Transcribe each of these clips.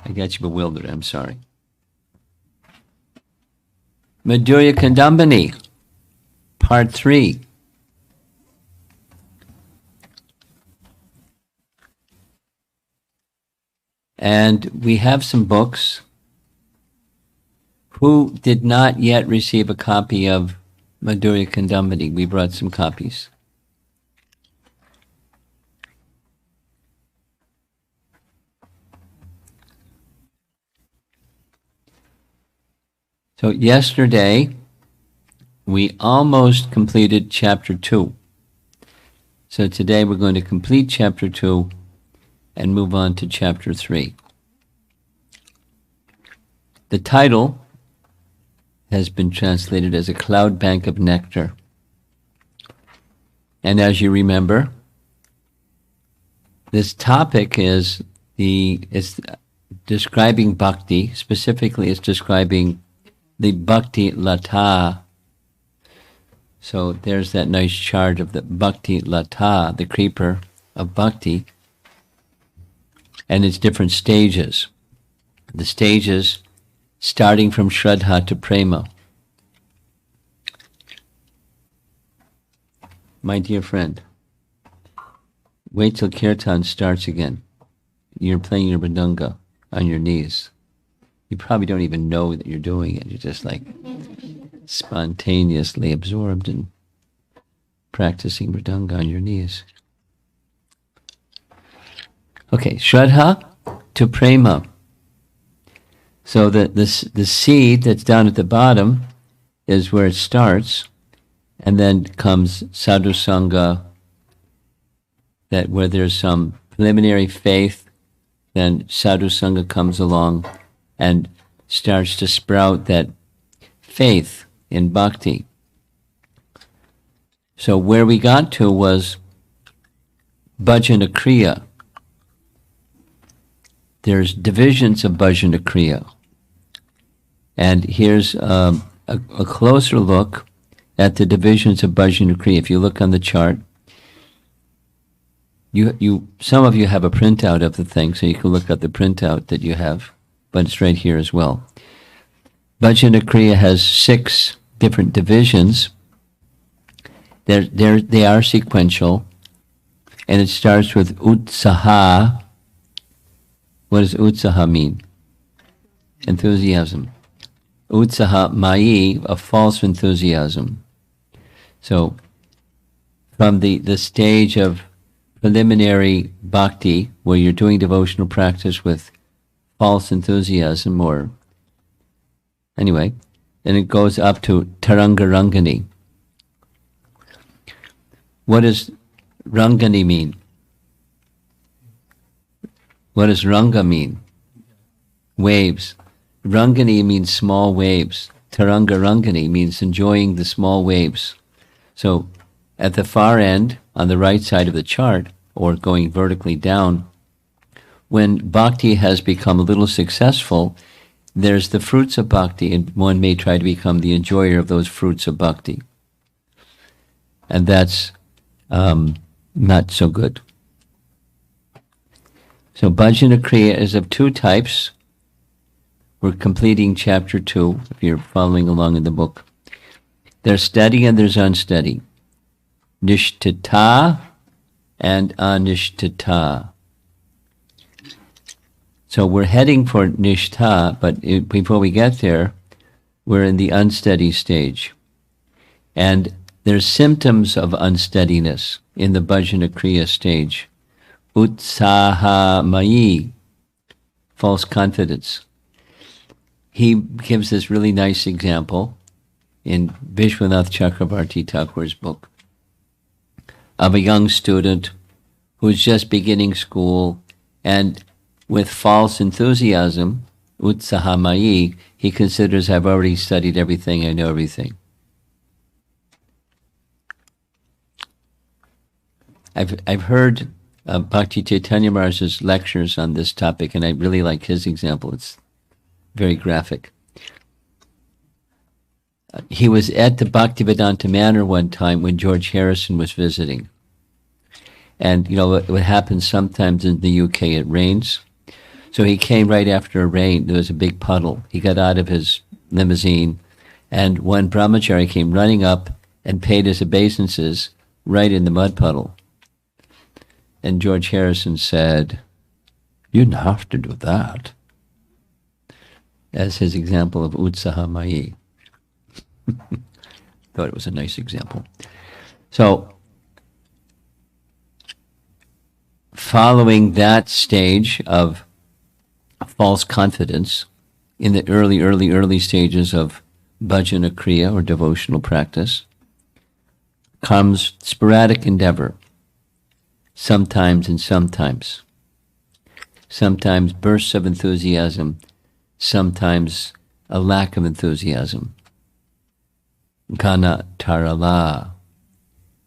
I got you bewildered, I'm sorry. Madhurya Kadambini, Part 3. And we have some books. Who did not yet receive a copy of Madhurya Kadambini? We brought some copies. So yesterday, we almost completed Chapter 2. So today we're going to complete Chapter 2 and move on to Chapter 3. The title has been translated as A Cloud Bank of Nectar. And as you remember, this topic is describing bhakti. Specifically, it's describing the bhakti lata. So there's that nice chart of the bhakti lata, the creeper of bhakti, and its different stages. The stages starting from Shraddha to Prema. My dear friend, wait till Kirtan starts again. You're playing your mridanga on your knees. You probably don't even know that you're doing it. You're just like spontaneously absorbed in practicing mridanga on your knees. Okay, Shraddha to Prema. So the seed that's down at the bottom is where it starts, and then comes sadhu sangha, that where there's some preliminary faith, then sadhu sangha comes along and starts to sprout that faith in bhakti. So where we got to was bhajanakriya. There's divisions of bhajanakriya. And here's a closer look at the divisions of bhajanakriya. If you look on the chart, some of you have a printout of the thing, so you can look at the printout that you have, but it's right here as well. Bhajanakriya has 6 different divisions. They are sequential, and it starts with utsaha. What does utsaha mean? Enthusiasm. Utsaha mayi, a false enthusiasm. So, from the stage of preliminary bhakti, where you're doing devotional practice with false enthusiasm, or anyway, then it goes up to taranga rangani. What does rangani mean? What does ranga mean? Waves. Rangani means small waves. Taranga rangani means enjoying the small waves. So at the far end, on the right side of the chart, or going vertically down, when bhakti has become a little successful, there's the fruits of bhakti, and one may try to become the enjoyer of those fruits of bhakti. And that's not so good. So bhajanakriya is of 2 types. We're completing Chapter 2, if you're following along in the book. There's steady and there's unsteady. Nishtita and anishtita. So we're heading for nishtha, but before we get there, we're in the unsteady stage. And there's symptoms of unsteadiness in the bhajanakriya stage. Utsaha mayi, false confidence. He gives this really nice example in Vishwanath Chakrabarti Thakur's book of a young student who's just beginning school, and with false enthusiasm, utsaha mayi, he considers, I've already studied everything, I know everything. I've heard Bhakti Chaitanya Maharaj's lectures on this topic, and I really like his example. It's very graphic. He was at the Bhaktivedanta Manor one time when George Harrison was visiting. And, you know, what happens sometimes in the UK, it rains. So he came right after a rain. There was a big puddle. He got out of his limousine, and one brahmachari came running up and paid his obeisances right in the mud puddle. And George Harrison said, "You didn't have to do that," as his example of Utsaha Mayi. Thought it was a nice example. So, following that stage of false confidence in the early stages of bhajanakriya or devotional practice comes sporadic endeavor, sometimes and sometimes. Sometimes bursts of enthusiasm, sometimes a lack of enthusiasm. Kana tarala,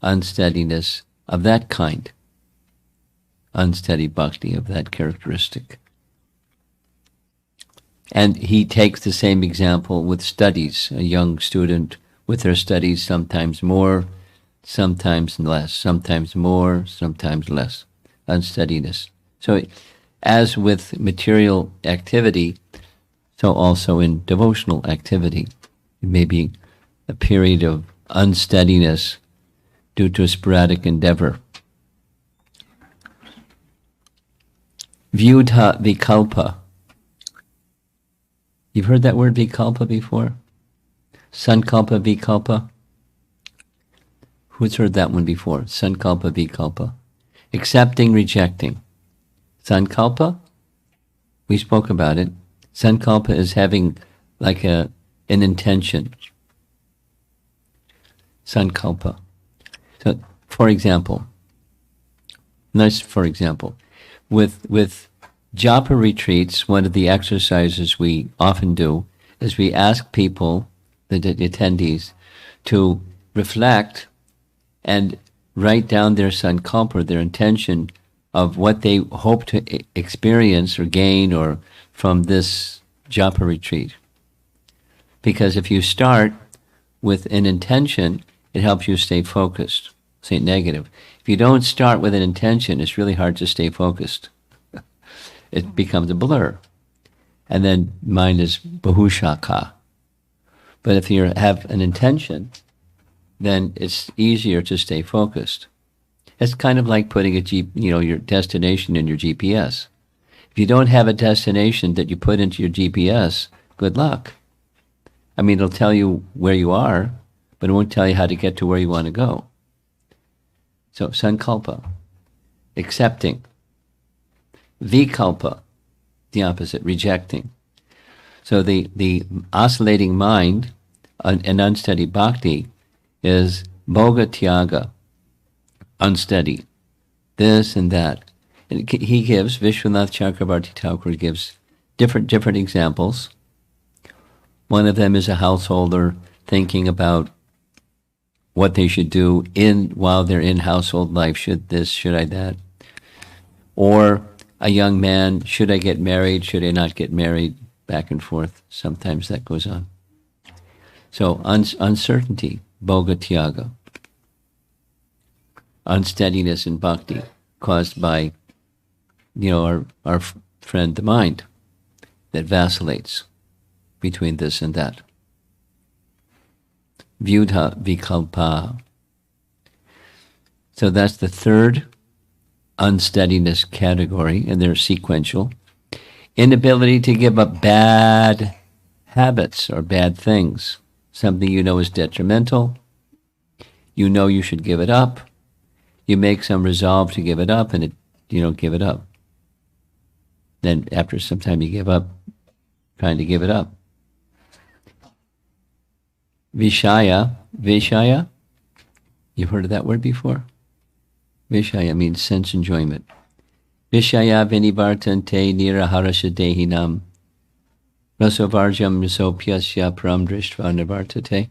unsteadiness of that kind, unsteady bhakti of that characteristic. And he takes the same example with studies. A young student with their studies, sometimes more, sometimes less, sometimes more, sometimes less, unsteadiness. So as with material activity, so also in devotional activity, it may be a period of unsteadiness due to a sporadic endeavor. Vyudha vikalpa. You've heard that word vikalpa before? Sankalpa vikalpa? Who's heard that one before? Sankalpa vikalpa. Accepting, rejecting. Sankalpa? We spoke about it. Sankalpa is having like an intention. Sankalpa. So, for example, with japa retreats, one of the exercises we often do is we ask people, the attendees, to reflect and write down their sankalpa, their intention of what they hope to experience or gain or from this japa retreat. Because if you start with an intention, it helps you stay focused. Say negative. If you don't start with an intention, it's really hard to stay focused. It becomes a blur. And then mind is bahushaka. But if you have an intention, then it's easier to stay focused. It's kind of like putting your destination in your GPS. If you don't have a destination that you put into your GPS, good luck. I mean, it'll tell you where you are, but it won't tell you how to get to where you want to go. So, sankalpa, accepting. Vikalpa, the opposite, rejecting. So the oscillating mind, an unsteady bhakti, is bhoga tyaga, unsteady, this and that. And he gives, Vishwanath Chakrabarti Thakur gives different examples. One of them is a householder thinking about what they should do while they're in household life. Should this, should I that? Or a young man, should I get married, should I not get married? Back and forth. Sometimes that goes on. So uncertainty, bhoga tyaga. Unsteadiness in bhakti caused by, our friend the mind that vacillates between this and that. Vyudha vikalpa. So that's the third unsteadiness category, and they're sequential. Inability to give up bad habits or bad things. Something you know is detrimental. You know you should give it up. You make some resolve to give it up, and you don't give it up. Then after some time you give up trying to give it up. Vishaya. You've heard of that word before? Vishaya means sense enjoyment. Vishaya vinivartante niraharashadehinam rasovarjam rasopyasya param drishtva nivartate.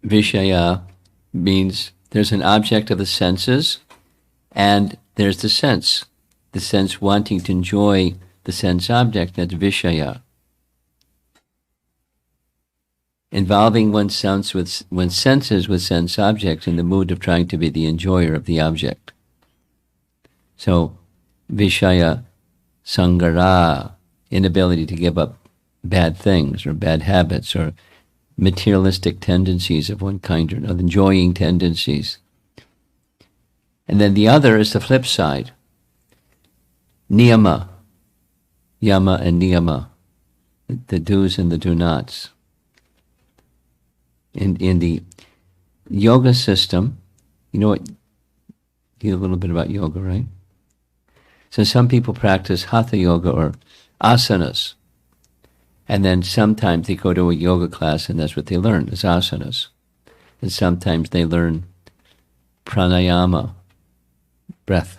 Vishaya means there's an object of the senses, and there's the sense wanting to enjoy the sense object, that's Vishaya. Involving one's senses with sense objects in the mood of trying to be the enjoyer of the object. So, Vishaya sangara, inability to give up bad things or bad habits or materialistic tendencies of one kind or another, enjoying tendencies. And then the other is the flip side, niyama, yama and niyama, the do's and the do-nots. In the yoga system, you know what, you know a little bit about yoga, right? So some people practice hatha yoga or asanas, and then sometimes they go to a yoga class and that's what they learn, is asanas. And sometimes they learn pranayama, breath.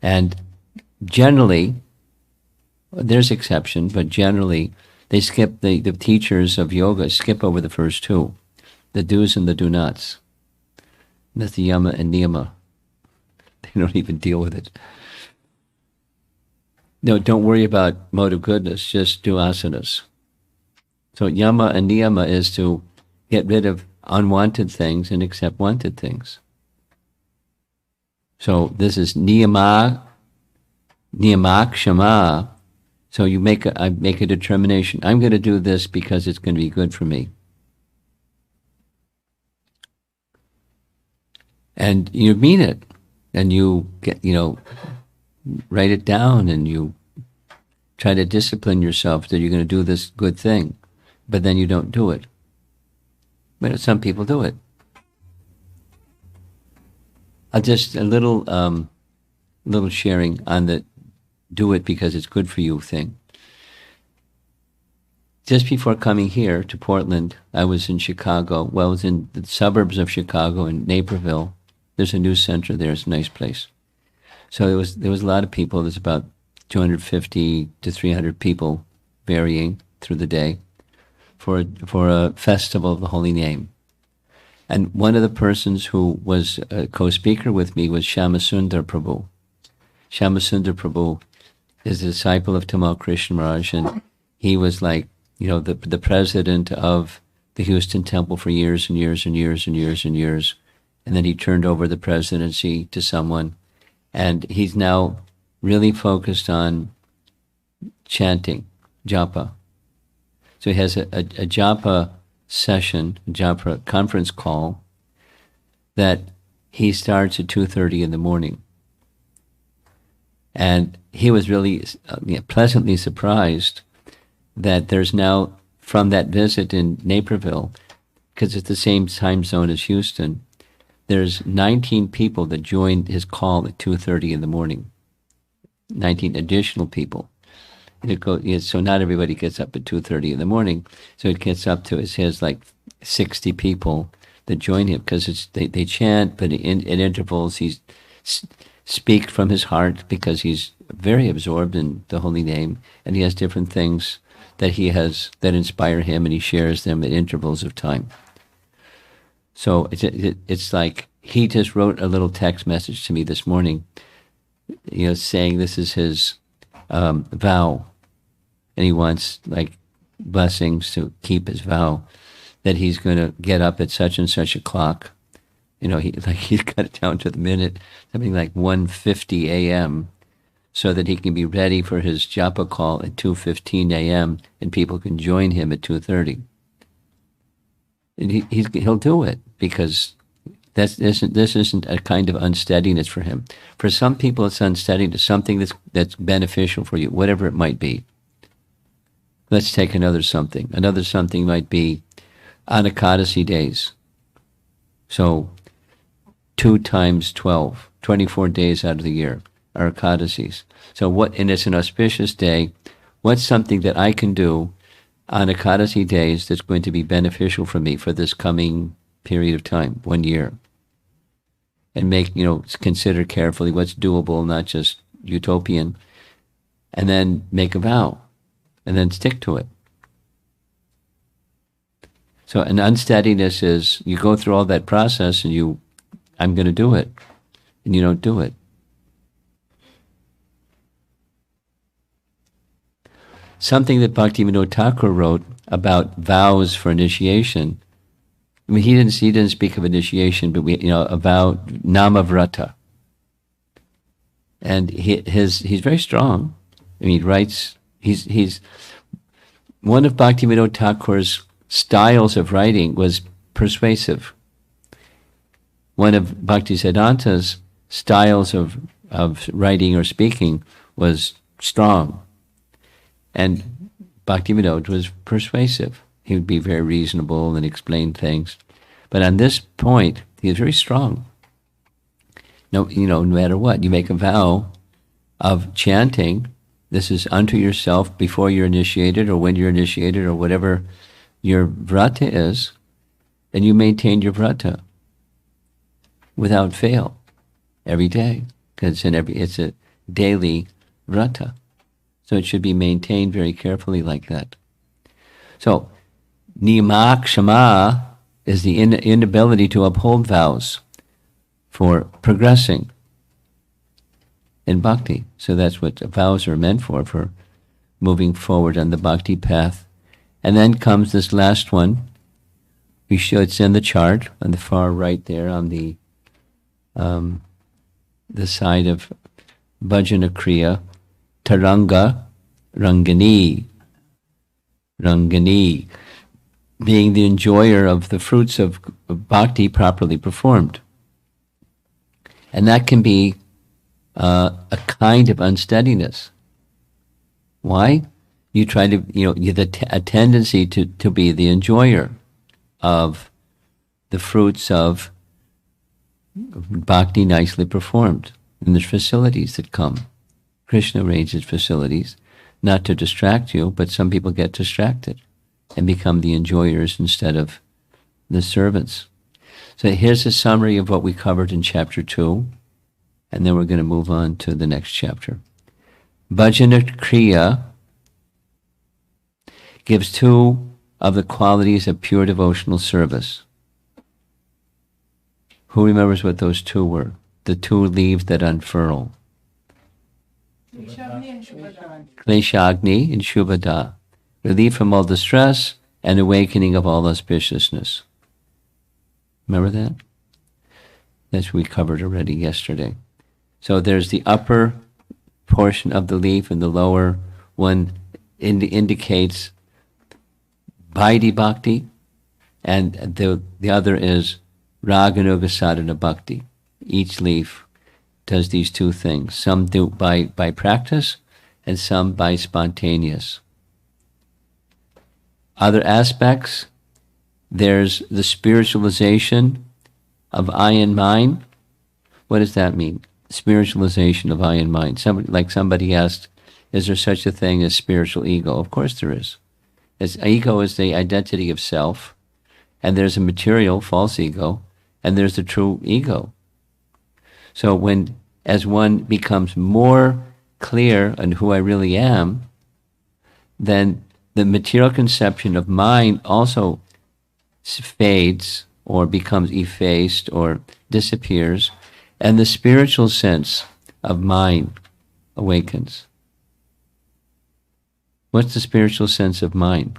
And generally, there's exception, but generally they skip, the teachers of yoga skip over the first two, the do's and the do-nots. That's the yama and niyama. They don't even deal with it. No, don't worry about mode of goodness, just do asanas. So yama and niyama is to get rid of unwanted things and accept wanted things. So this is niyamak shama. So you I make a determination. I'm going to do this because it's going to be good for me. And you mean it. And you get, write it down and you try to discipline yourself that you're going to do this good thing, but then you don't do it. But some people do it. Just a little sharing on the do it because it's good for you thing. Just before coming here to Portland, I was in Chicago. Well, I was in the suburbs of Chicago in Naperville. There's a news center there. It's a nice place. So there was a lot of people. There's about 250 to 300 people varying through the day for a festival of the Holy Name. And one of the persons who was a co-speaker with me was Shyamasundar Prabhu. Shyamasundar Prabhu is a disciple of Tamal Krishna Maharaj, and he was like, the president of the Houston Temple for years and years and years and years and years. And then he turned over the presidency to someone, and he's now really focused on chanting, japa. So he has a japa session, japa conference call that he starts at 2:30 in the morning. And he was really pleasantly surprised that there's now, from that visit in Naperville, because it's the same time zone as Houston, there's 19 people that joined his call at 2:30 in the morning. 19 additional people. And so not everybody gets up at 2:30 in the morning. So it gets up to, it has like 60 people that join him, because they chant, but at intervals he speaks from his heart, because he's very absorbed in the holy name, and he has different things that he has that inspire him, and he shares them at intervals of time. So it's like he just wrote a little text message to me this morning, saying this is his vow, and he wants like blessings to keep his vow, that he's going to get up at such and such a clock. He's got it down to the minute, something like 1:50 a.m., so that he can be ready for his japa call at 2:15 a.m. and people can join him at 2:30. And he'll do it, because this isn't a kind of unsteadiness for him. For some people, it's unsteadiness, something that's beneficial for you, whatever it might be. Let's take another something. Another something might be Anakadasi days. So 2 times 12, 24 days out of the year are Ekadasis. So and it's an auspicious day. What's something that I can do on Ekadasi days that's going to be beneficial for me for this coming period of time, 1 year? And consider carefully what's doable, not just utopian, and then make a vow, and then stick to it. So an unsteadiness is, you go through all that process and I'm going to do it, and you don't do it. Something that Bhaktivinoda Thakur wrote about vows for initiation. I mean, he didn't speak of initiation, but a vow, namavrata. and he's very strong. I mean, he writes. He's one of Bhaktivinoda Thakur's styles of writing was persuasive. One of Bhaktisiddhanta's styles of writing or speaking was strong, and Bhaktivinoda was persuasive. He would be very reasonable and explain things, but on this point, he is very strong. No matter what, you make a vow of chanting. This is unto yourself before you're initiated or when you're initiated or whatever your vrata is, and you maintain your vrata without fail every day, because it's a daily vrata. So it should be maintained very carefully like that. So niyamakshama is the inability to uphold vows for progressing in bhakti. So that's what vows are meant for moving forward on the bhakti path. And then comes this last one. It's in the chart on the far right there on the side of bhajanakriya, taranga rangani, being the enjoyer of the fruits of bhakti properly performed. And that can be a kind of unsteadiness. Why? You try to, you have a tendency to be the enjoyer of the fruits of bhakti nicely performed. And there's facilities that come. Krishna arranges facilities, not to distract you, but some people get distracted and become the enjoyers instead of the servants. So here's a summary of what we covered in chapter 2, and then we're going to move on to the next chapter. Bhajanakriya gives 2 of the qualities of pure devotional service. Who remembers what those 2 were? The 2 leaves that unfurl. Kleshagni and Shubhada. Relief from all distress and awakening of all auspiciousness. Remember that? That's what we covered already yesterday. So there's the upper portion of the leaf and the lower one indicates Vaidhi Bhakti, and the other is Raganuga Sadhana Bhakti. Each leaf does these 2 things. Some do by practice and some by spontaneous. Other aspects, there's the spiritualization of I and mine. What does that mean? Spiritualization of I and mine. Somebody asked, is there such a thing as spiritual ego? Of course there is. Ego is the identity of self, and there's a material, false ego, and there's the true ego. So as one becomes more clear on who I really am, then the material conception of mine also fades or becomes effaced or disappears, and the spiritual sense of mine awakens. What's the spiritual sense of mine?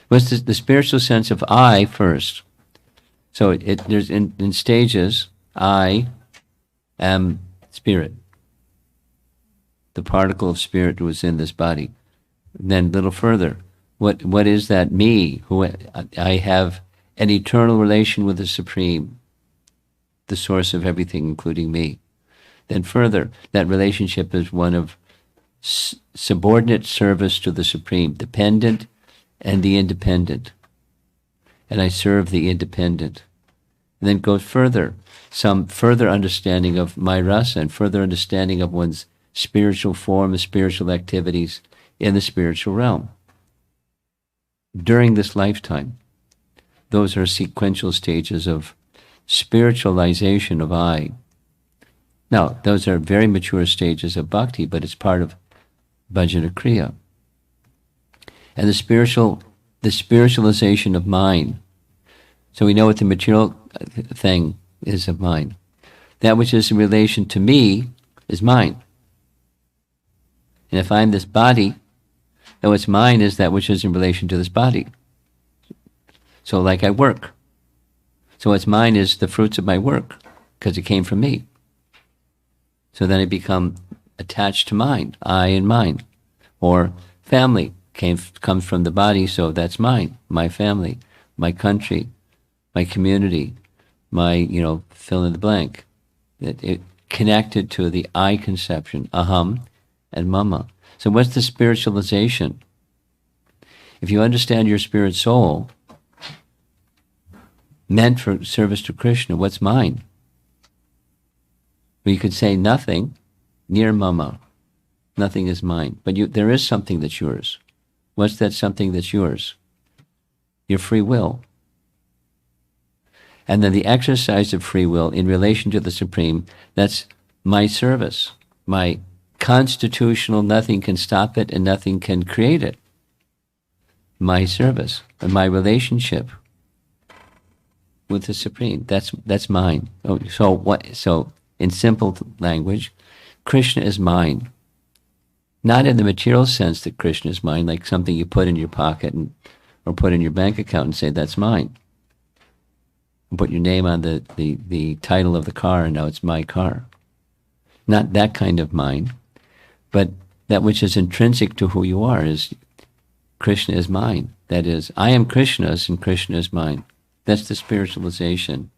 What's the spiritual sense of I first? So there's in stages. I am spirit. The particle of spirit was in this body. Then a little further, what is that me? Who I have an eternal relation with the Supreme, the source of everything, including me. Then further, that relationship is one of subordinate service to the Supreme, dependent and the independent. And I serve the independent. And then goes further, some further understanding of my rasa and further understanding of one's spiritual form, spiritual activities in the spiritual realm. During this lifetime, those are sequential stages of spiritualization of I. Now, those are very mature stages of bhakti, but it's part of bhajanakriya. And the spiritualization of mind. So we know what the material thing is of mind. That which is in relation to me is mine. And if I'm this body, then what's mine is that which is in relation to this body. So like I work. So what's mine is the fruits of my work, because it came from me. So then I become attached to mine, I and mine. Or family comes from the body, so that's mine, my family, my country, my community, my, fill in the blank. It connected to the I conception, aham and mama. So what's the spiritualization? If you understand your spirit soul, meant for service to Krishna, what's mine? Well, you could say nothing, near mama. Nothing is mine. But there is something that's yours. What's that something that's yours? Your free will. And then the exercise of free will in relation to the Supreme, that's my service. My constitutional, nothing can stop it and nothing can create it. My service and my relationship with the Supreme, that's mine. Oh, so what? So in simple language, Krishna is mine. Not in the material sense that Krishna is mine, like something you put in your pocket or put in your bank account and say, that's mine. And put your name on the title of the car and now it's my car. Not that kind of mine, but that which is intrinsic to who you are is Krishna is mine. That is, I am Krishna's and Krishna is mine. That's the spiritualization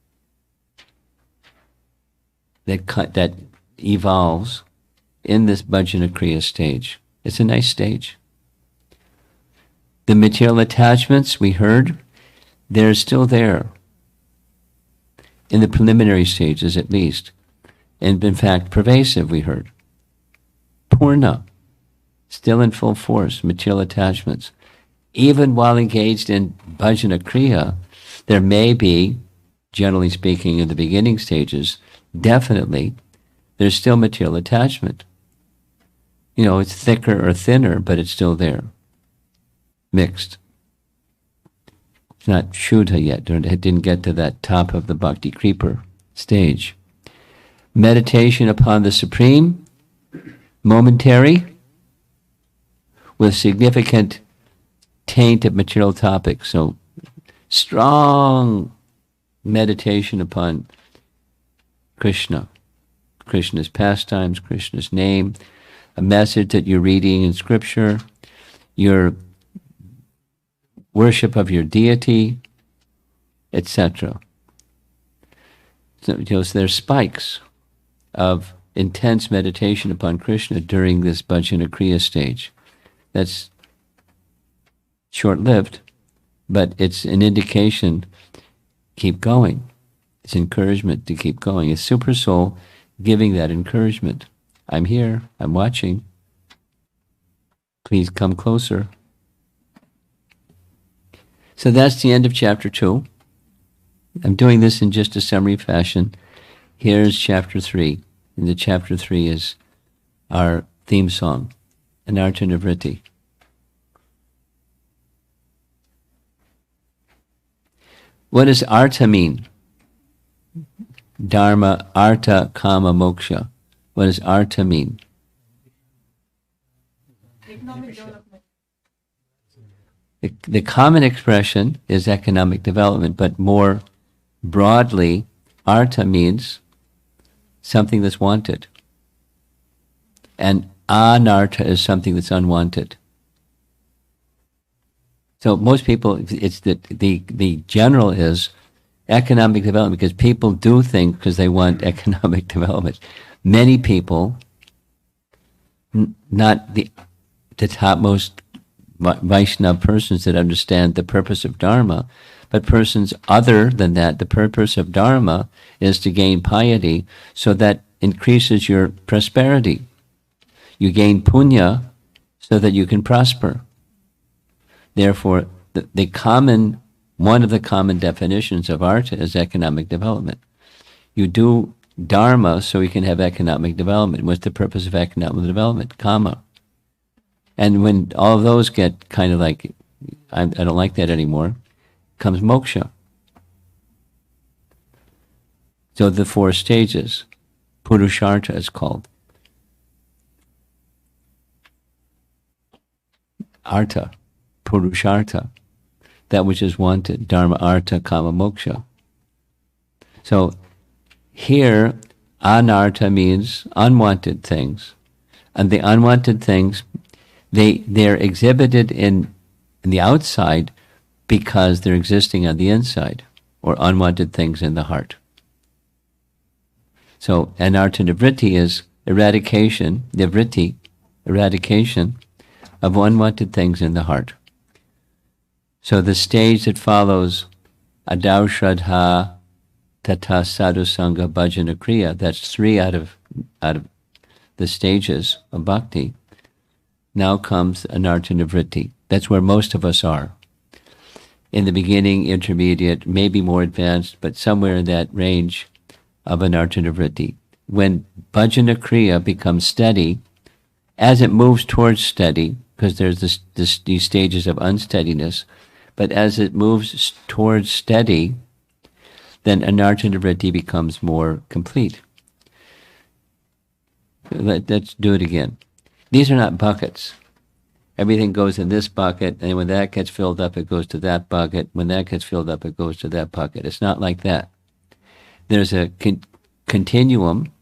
that evolves in this bhajanakriya stage. It's a nice stage. The material attachments we heard, they're still there. In the preliminary stages at least. And in fact, pervasive we heard. Purna, still in full force, material attachments. Even while engaged in bhajanakriya, there may be, generally speaking, in the beginning stages, definitely, there's still material attachment. It's thicker or thinner, but it's still there. Mixed. It's not Shuddha yet. It didn't get to that top of the bhakti creeper stage. Meditation upon the Supreme, momentary, with significant taint of material topics. So strong meditation upon Krishna, Krishna's pastimes, Krishna's name, a message that you're reading in scripture, your worship of your deity, etc. So there's spikes of intense meditation upon Krishna during this bhajanakriya stage. That's short-lived, but it's an indication, keep going. It's encouragement to keep going. It's Super Soul giving that encouragement. I'm here, I'm watching. Please come closer. So that's the end of chapter 2. I'm doing this in just a summary fashion. Here's chapter 3. And the chapter 3 is our theme song, Anarta Nivritti. What does artha mean? Dharma, artha, kama, moksha. What does artha mean? Economic development. The common expression is economic development, but more broadly, artha means something that's wanted. And anarta is something that's unwanted. So most people, it's the general is economic development, because people do think because they want economic development. Many people, not the topmost Vaishnava persons that understand the purpose of Dharma, but persons other than that, the purpose of Dharma is to gain piety so that increases your prosperity. You gain punya so that you can prosper. Therefore, one of the common definitions of artha is economic development. You do Dharma so you can have economic development. What's the purpose of economic development? Kama. And when all of those get kind of like, I don't like that anymore, comes moksha. So the 4 stages, purushartha is called. Artha, purushartha, that which is wanted, dharma, artha, kama, moksha. So here, Anarta means unwanted things. And the unwanted things, they're exhibited in the outside because they're existing on the inside, or unwanted things in the heart. So anarta nivritti is eradication, nivritti, eradication of unwanted things in the heart. So the stage that follows adau shraddha tata sadhu sangha bhajanakriya, that's 3 out of the stages of bhakti. Now comes anarta nivritti. That's where most of us are. In the beginning, intermediate, maybe more advanced, but somewhere in that range of anarta nivritti. When bhajanakriya becomes steady, as it moves towards steady, because there's these stages of unsteadiness, but as it moves towards steady, then anarta nivritti becomes more complete. Let's do it again. These are not buckets. Everything goes in this bucket, and when that gets filled up, it goes to that bucket. When that gets filled up, it goes to that bucket. It's not like that. There's a continuum.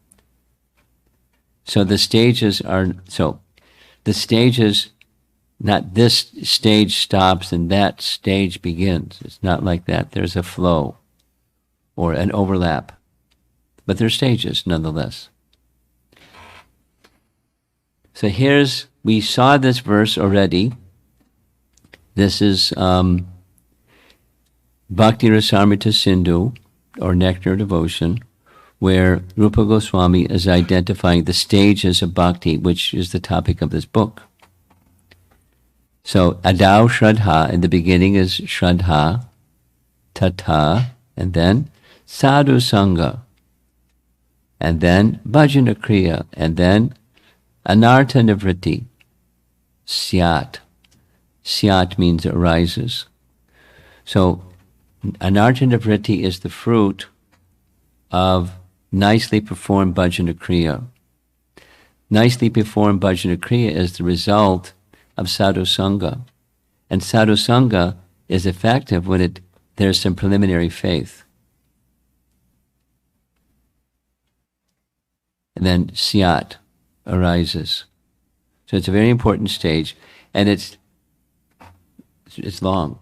So the stages are, not this stage stops and that stage begins. It's not like that. There's a flow or an overlap. But they're stages nonetheless. So we saw this verse already. This is Bhakti Rasamrita Sindhu, or Nectar Devotion, where Rupa Goswami is identifying the stages of bhakti, which is the topic of this book. So adau shraddha, in the beginning is shraddha, tata, and then sadhu sangha, and then bhajanakriya, and then anarta nivritti, syat. Syat means arises. So anarta nivritti is the fruit of nicely performed bhajanakriya. Nicely performed bhajanakriya is the result of sadhu sangha. And sadhu sangha is effective when there's some preliminary faith. And then syat arises. So it's a very important stage, and it's long.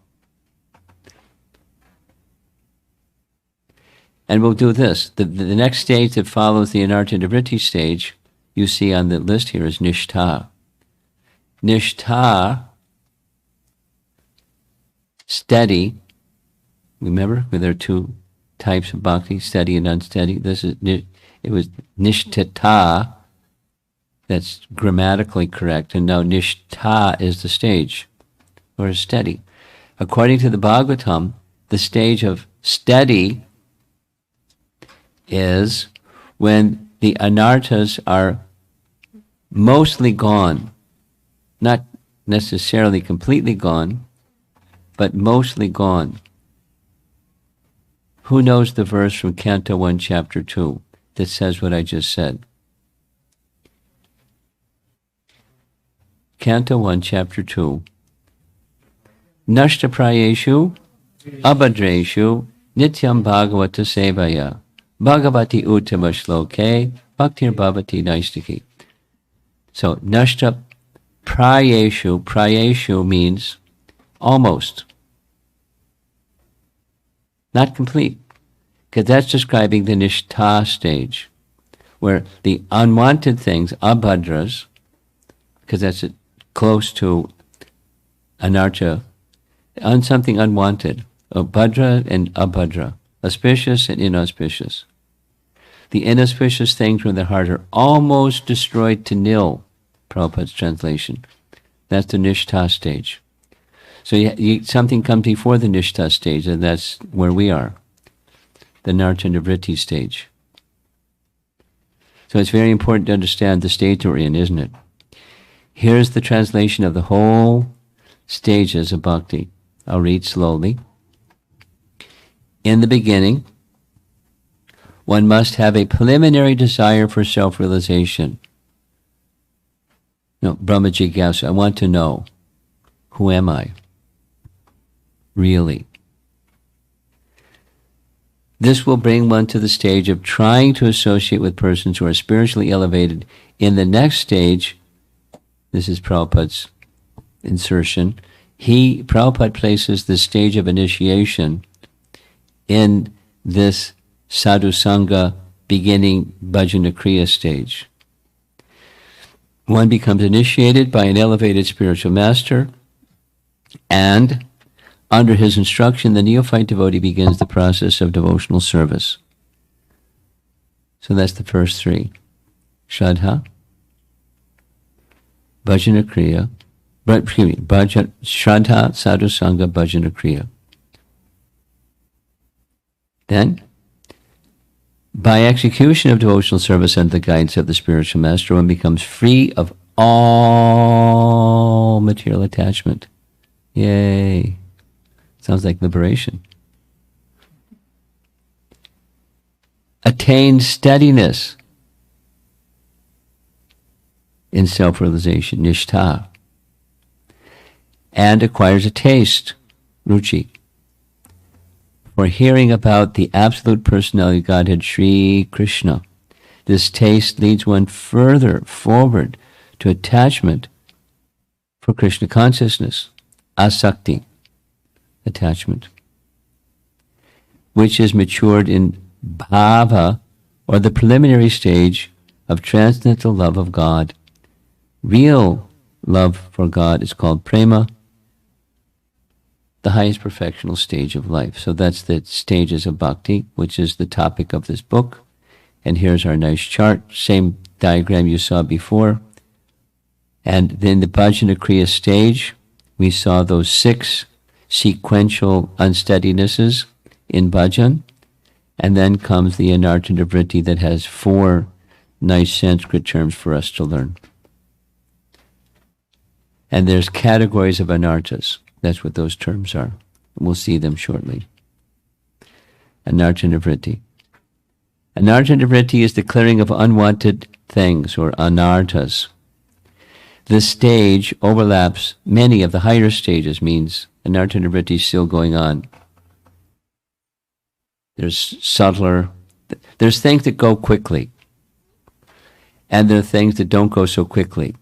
And we'll do this. The next stage that follows the anarta nivritti stage, you see on the list here, is nishtha. Nishtha, steady. Remember, there are 2 types of bhakti, steady and unsteady. It was nishtata. That's grammatically correct. And now nishtha is the stage, or steady. According to the Bhagavatam, the stage of steady is when the anartas are mostly gone, not necessarily completely gone, but mostly gone. Who knows the verse from Canto 1, Chapter 2 that says what I just said? Canto 1, Chapter 2. Nashta prayeshu abhadreshu nityam bhagavata sevaya bhagavati uttama shloke bhaktir bhavati naistiki. So nashta prayeshu means almost, not complete, because that's describing the nishtha stage, where the unwanted things, abhadras, because that's close to anarcha, something unwanted, bhadra and abhadra, auspicious and inauspicious. The inauspicious things from the heart are almost destroyed to nil, Prabhupada's translation. That's the nishtha stage. So something comes before the nishtha stage, and that's where we are, the anarta nivritti stage. So it's very important to understand the stage we're in, isn't it? Here's the translation of the whole stages of bhakti. I'll read slowly. In the beginning, one must have a preliminary desire for self-realization. No, Brahma Jigyasa, I want to know, who am I? Really. This will bring one to the stage of trying to associate with persons who are spiritually elevated. In the next stage, this is Prabhupada's insertion, Prabhupada places the stage of initiation in this sadhu sangha beginning bhajanakriya stage. One becomes initiated by an elevated spiritual master, and under his instruction, the neophyte devotee begins the process of devotional service. So that's the first three. Shraddha, bhajanakriya, Shraddha, sadhu sangha, bhajanakriya. Then, by execution of devotional service under the guidance of the spiritual master, one becomes free of all material attachment. Yay! Sounds like liberation. Attain steadiness in self-realization, nishtha, and acquires a taste, ruchi, for hearing about the absolute personality of Godhead, Sri Krishna. This taste leads one further forward to attachment for Krishna consciousness, asakti, attachment, which is matured in bhava, or the preliminary stage of transcendental love of God. Real love for God is called prema, the highest perfectional stage of life. So that's the stages of bhakti, which is the topic of this book. And here's our nice chart, same diagram you saw before. And then the bhajanakriya stage, we saw those 6 sequential unsteadinesses in bhajan, and then comes the anartas vritti that has 4 nice Sanskrit terms for us to learn. And there's categories of anartas. That's what those terms are. We'll see them shortly. Anartas vritti. Anartas vritti is the clearing of unwanted things, or anartas. This stage overlaps many of the higher stages, means anartas vritti is still going on. There's subtler, there's things that go quickly, and there are things that don't go so quickly,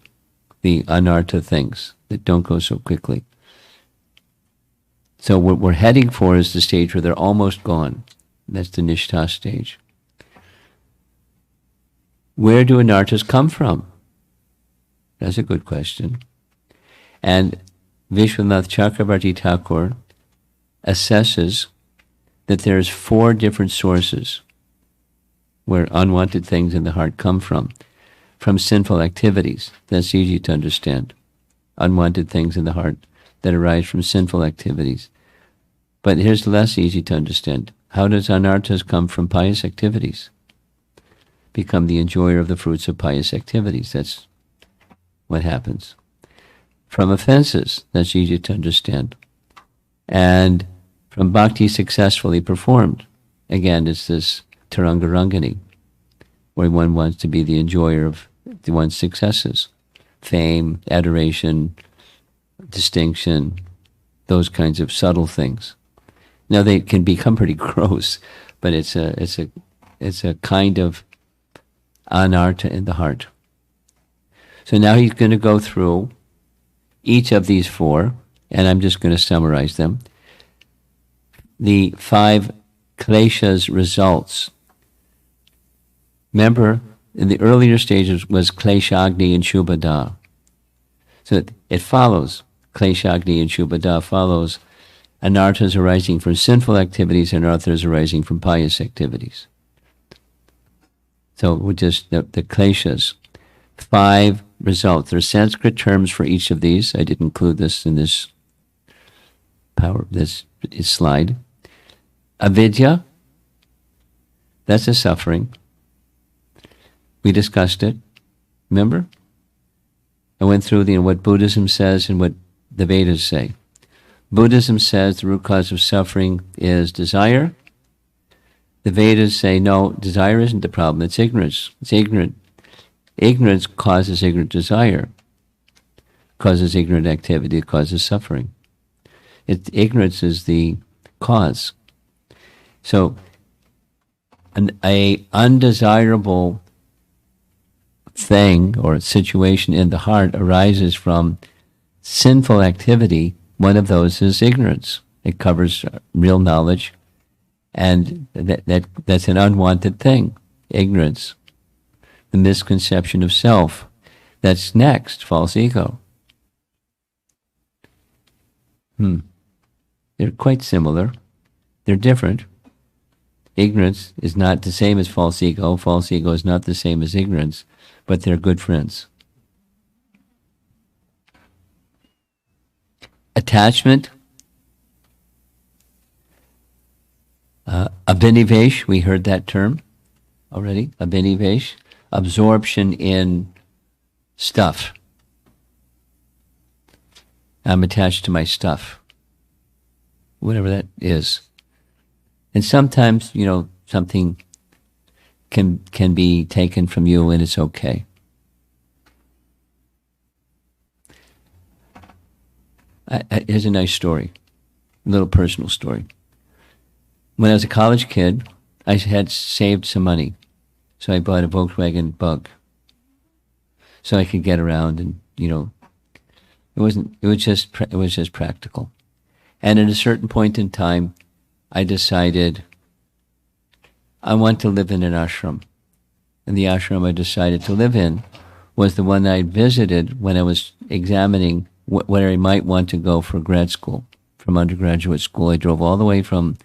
the anarta things that don't go so quickly. So what we're heading for is the stage where they're almost gone. That's the nishtha stage. Where do anartas come from? That's a good question. And Vishwanath Chakravarti Thakur assesses that there's 4 different sources where unwanted things in the heart come from sinful activities. That's easy to understand. Unwanted things in the heart that arise from sinful activities. But here's less easy to understand. How does anartas come from pious activities? Become the enjoyer of the fruits of pious activities. That's what happens. From offenses, that's easy to understand. And from bhakti successfully performed. Again, it's this tarangarangani, where one wants to be the enjoyer of one's successes. Fame, adoration, distinction, those kinds of subtle things. Now they can become pretty gross, but it's a kind of anarta in the heart. So now he's going to go through each of these 4, and I'm just going to summarize them. The 5 kleshas results. Remember, in the earlier stages was kleshagni and shubhada. So it follows, kleshagni and shubhada follows anartas arising from sinful activities and anartas arising from pious activities. So we're just the kleshas. 5 results. There are Sanskrit terms for each of these. I didn't include this in this slide. Avidya, that's a suffering. We discussed it. Remember? I went through what Buddhism says and what the Vedas say. Buddhism says the root cause of suffering is desire. The Vedas say, no, desire isn't the problem, it's ignorance. It's ignorant. Ignorance causes ignorant desire, causes ignorant activity, causes suffering. Ignorance is the cause. So a undesirable thing or situation in the heart arises from sinful activity, one of those is ignorance. It covers real knowledge, and that's an unwanted thing, ignorance. The misconception of self. That's next, false ego. They're quite similar. They're different. Ignorance is not the same as false ego. False ego is not the same as ignorance, but they're good friends. Attachment. Abhinivesh, we heard that term already. Abhinivesh, absorption in stuff. I'm attached to my stuff, whatever that is. And sometimes, something can be taken from you and it's okay. Here's a nice story, a little personal story. When I was a college kid, I had saved some money, so I bought a Volkswagen Bug, so I could get around, and it was just practical. And at a certain point in time, I decided I want to live in an ashram. And the ashram I decided to live in was the one I visited when I was examining where I might want to go for grad school, from undergraduate school. I drove all the way from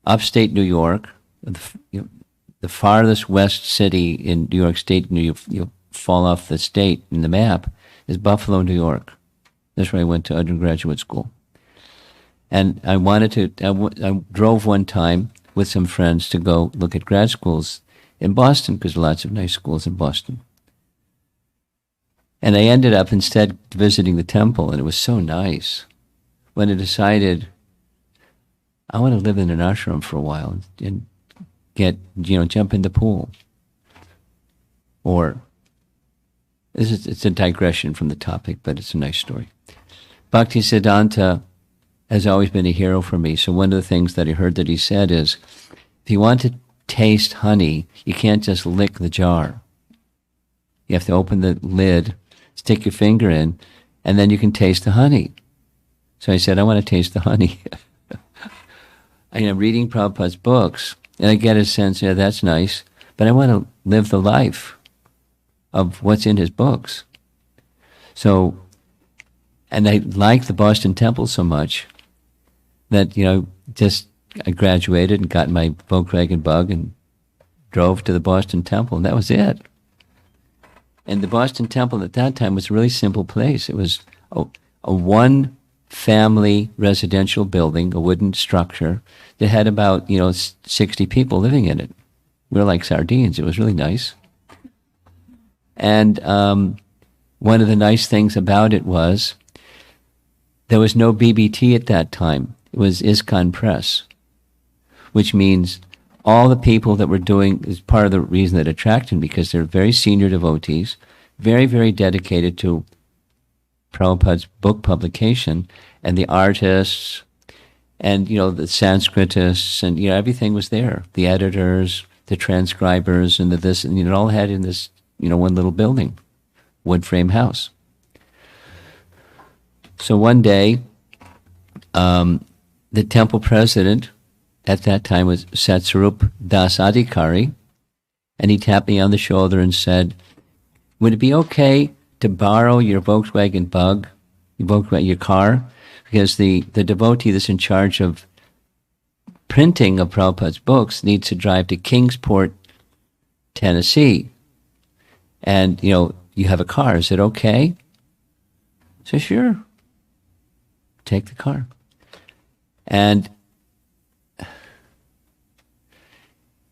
upstate New York, the farthest west city in New York State. You fall off the state in the map is Buffalo, New York. That's where I went to undergraduate school. And I drove one time with some friends to go look at grad schools in Boston, because there are lots of nice schools in Boston. And I ended up instead visiting the temple, and it was so nice. When I decided I want to live in an ashram for a while and jump in the pool. Or, it's a digression from the topic, but it's a nice story. Bhaktisiddhanta has always been a hero for me. So one of the things that I heard that he said is, if you want to taste honey, you can't just lick the jar. You have to open the lid, stick your finger in, and then you can taste the honey. So I said, I want to taste the honey. I'm reading Prabhupada's books, and I get a sense, yeah, that's nice, but I want to live the life of what's in his books. So, and I like the Boston Temple so much that, I graduated and got my Volkswagen Bug and drove to the Boston Temple, and that was it. And the Boston Temple at that time was a really simple place. It was a one-family residential building, a wooden structure that had about, 60 people living in it. We were like sardines. It was really nice. And one of the nice things about it was there was no BBT at that time. It was ISKCON Press, which means all the people that were doing, is part of the reason that attracted me, because they're very senior devotees, very, very dedicated to Prabhupada's book publication, and the artists, and, the Sanskritists, and, everything was there. The editors, the transcribers, and this, and it all had in this, one little building, wood frame house. So one day, the temple president at that time was Satsarup Das Adhikari, and he tapped me on the shoulder and said, would it be okay to borrow your Volkswagen Bug, your car? Because the devotee that's in charge of printing of Prabhupada's books needs to drive to Kingsport, Tennessee. And, you have a car. Is it okay? So sure. Take the car. And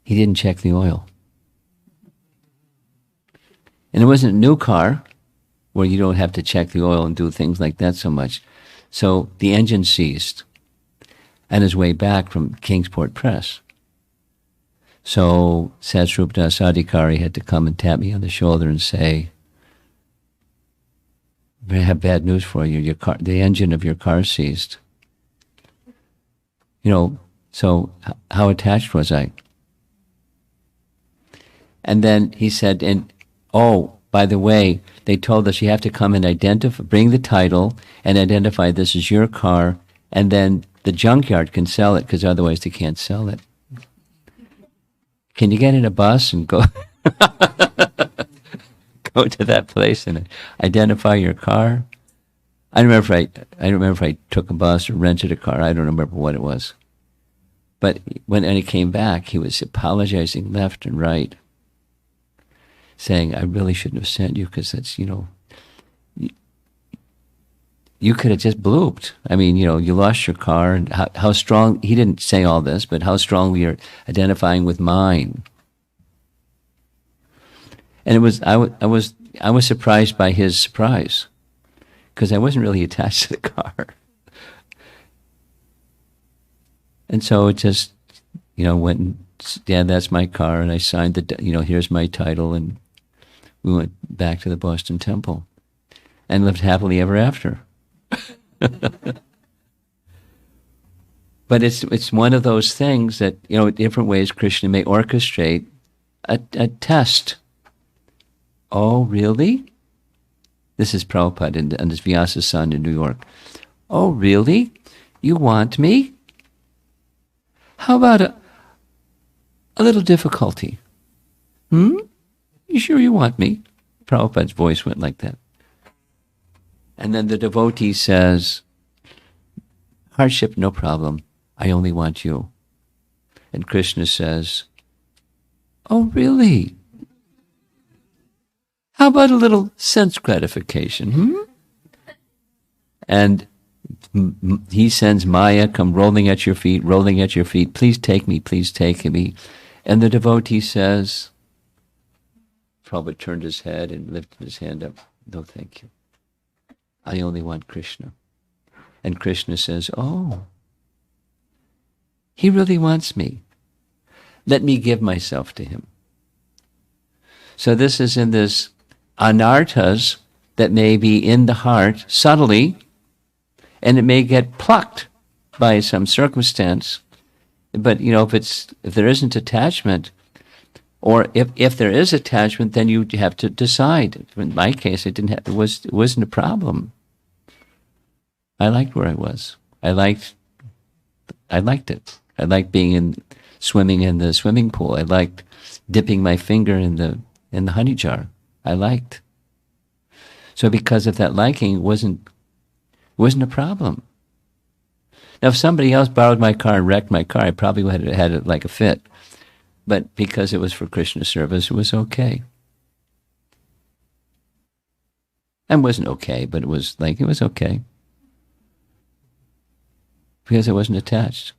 he didn't check the oil. And it wasn't a new car where you don't have to check the oil and do things like that so much. So the engine seized on his way back from Kingsport Press. So Satsrup Das Adhikari had to come and tap me on the shoulder and say, I have bad news for you. Your car, the engine of your car seized. So how attached was I? And then he said, and oh, by the way, they told us you have to come and identify, bring the title and identify this is your car, and then the junkyard can sell it because otherwise they can't sell it. Can you get in a bus and go go to that place and identify your car? I don't remember if I took a bus or rented a car. I don't remember what it was. But when he came back, he was apologizing left and right, saying, I really shouldn't have sent you because that's, you could have just blooped. I mean, you lost your car, and how strong, he didn't say all this, but how strongly you're identifying with mine. And I was surprised by his surprise, because I wasn't really attached to the car. And so it just, went and, yeah, that's my car, and I signed the, here's my title, and we went back to the Boston Temple and lived happily ever after. But it's one of those things that, in different ways Krishna may orchestrate a test. Oh, really? This is Prabhupada and his Vyasa's son in New York. Oh, really? You want me? How about a little difficulty? You sure you want me? Prabhupada's voice went like that. And then the devotee says, hardship, no problem. I only want you. And Krishna says, oh, really? How about a little sense gratification? And he sends Maya, come rolling at your feet, please take me. And the devotee says, Prabhupada turned his head and lifted his hand up, no thank you. I only want Krishna. And Krishna says, oh, he really wants me. Let me give myself to him. So this is in this anartas that may be in the heart subtly, and it may get plucked by some circumstance. But if there isn't attachment, or if there is attachment, then you have to decide. In my case, it wasn't a problem. I liked where I was. I liked it. I liked swimming in the swimming pool. I liked dipping my finger in the honey jar. I liked. So because of that liking, it wasn't a problem. Now, if somebody else borrowed my car and wrecked my car, I probably would have had it like a fit. But because it was for Krishna service, it was okay. And wasn't okay, but it was okay. Because I wasn't attached.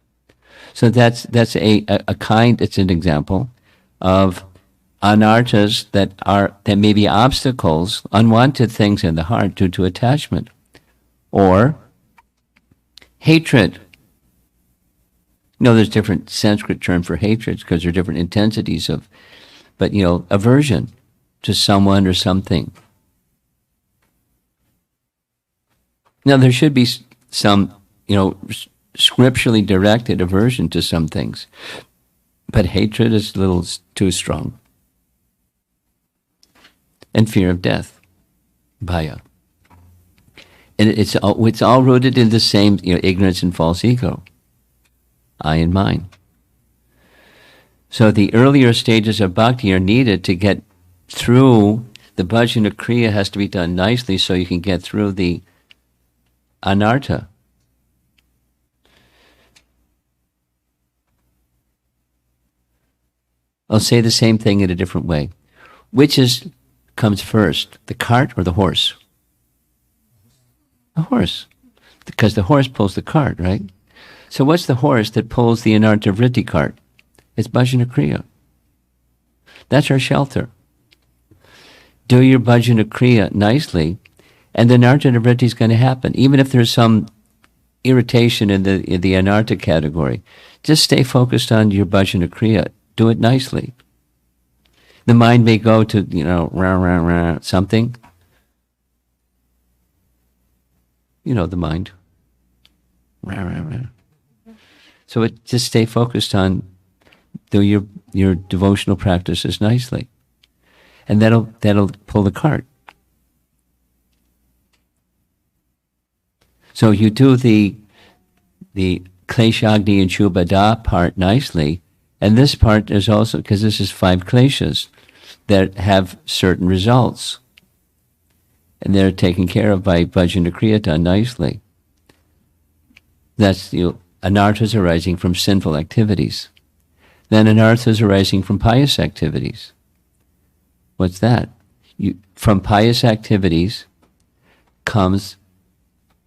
So that's a kind, it's an example of anartas that may be obstacles, unwanted things in the heart due to attachment. Or hatred. There's different Sanskrit term for hatred because there are different intensities but aversion to someone or something. Now there should be some, scripturally directed aversion to some things, but hatred is a little too strong. And fear of death, bhaya. And it's all rooted in the same, ignorance and false ego. I and mine. So the earlier stages of bhakti are needed to get through. The bhajanakriya has to be done nicely so you can get through the anarta. I'll say the same thing in a different way. Which comes first, the cart or the horse? The horse. Because the horse pulls the cart, right? So what's the horse that pulls the anarta vritti cart? It's bhajanakriya. That's our shelter. Do your bhajanakriya nicely, and the anarta vritti is going to happen. Even if there's some irritation in the anarta category, just stay focused on your bhajanakriya. Do it nicely. The mind may go to, rah, rah, rah, something. The mind. Rah, rah, rah. So just stay focused on do your devotional practices nicely. and that'll pull the cart. So you do the kleshagni and shubhada part nicely, and this part is also, because this is 5 kleshas that have certain results, and they're taken care of by bhajanakriya done nicely. That's the anartas arising from sinful activities. Then anartas arising from pious activities. What's that? From pious activities comes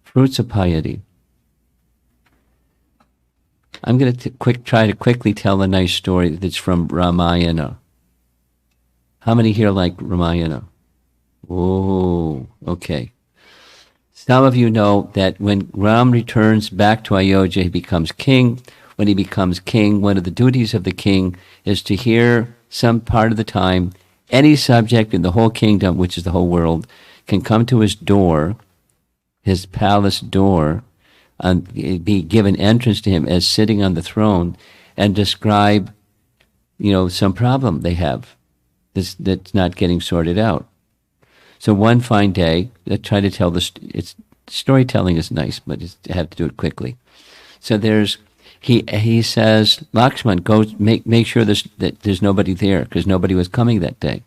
fruits of piety. I'm going to try to quickly tell a nice story that's from Ramayana. How many here like Ramayana? Oh, okay. Some of you know that when Ram returns back to Ayodhya, he becomes king. When he becomes king, one of the duties of the king is to hear some part of the time any subject in the whole kingdom, which is the whole world, can come to his door, his palace door, and be given entrance to him as sitting on the throne, and describe, some problem they have that's not getting sorted out. So one fine day, I try to tell storytelling is nice, but I have to do it quickly. So he says, Lakshman, go make sure that there's nobody there, because nobody was coming that day.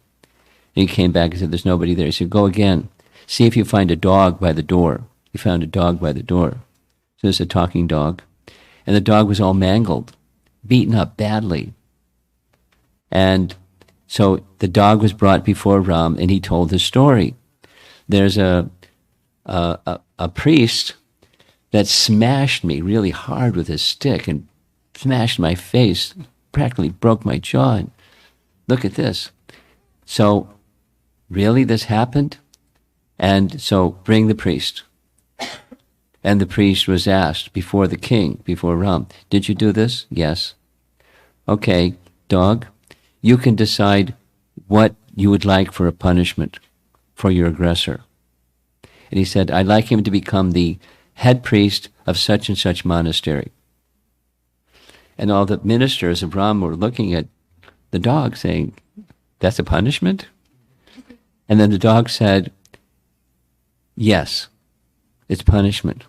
And he came back and said, there's nobody there. He said, go again. See if you find a dog by the door. He found a dog by the door. So it's a talking dog. And the dog was all mangled, beaten up badly. And so the dog was brought before Ram, and he told his story. There's a priest that smashed me really hard with his stick and smashed my face, practically broke my jaw. And look at this. So, really, this happened? And so, bring the priest. And the priest was asked before the king, before Ram, did you do this? Yes. Okay, dog, you can decide what you would like for a punishment for your aggressor. And he said, I'd like him to become the head priest of such and such monastery. And all the ministers of Ram were looking at the dog saying, that's a punishment? And then the dog said, yes, it's punishment.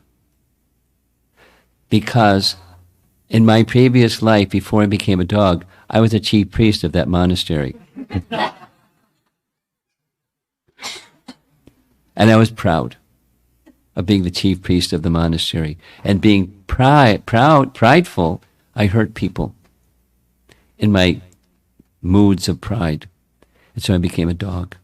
Because in my previous life, before I became a dog, I was a chief priest of that monastery. And I was proud of being the chief priest of the monastery. And being prideful, I hurt people in my moods of pride. And so I became a dog.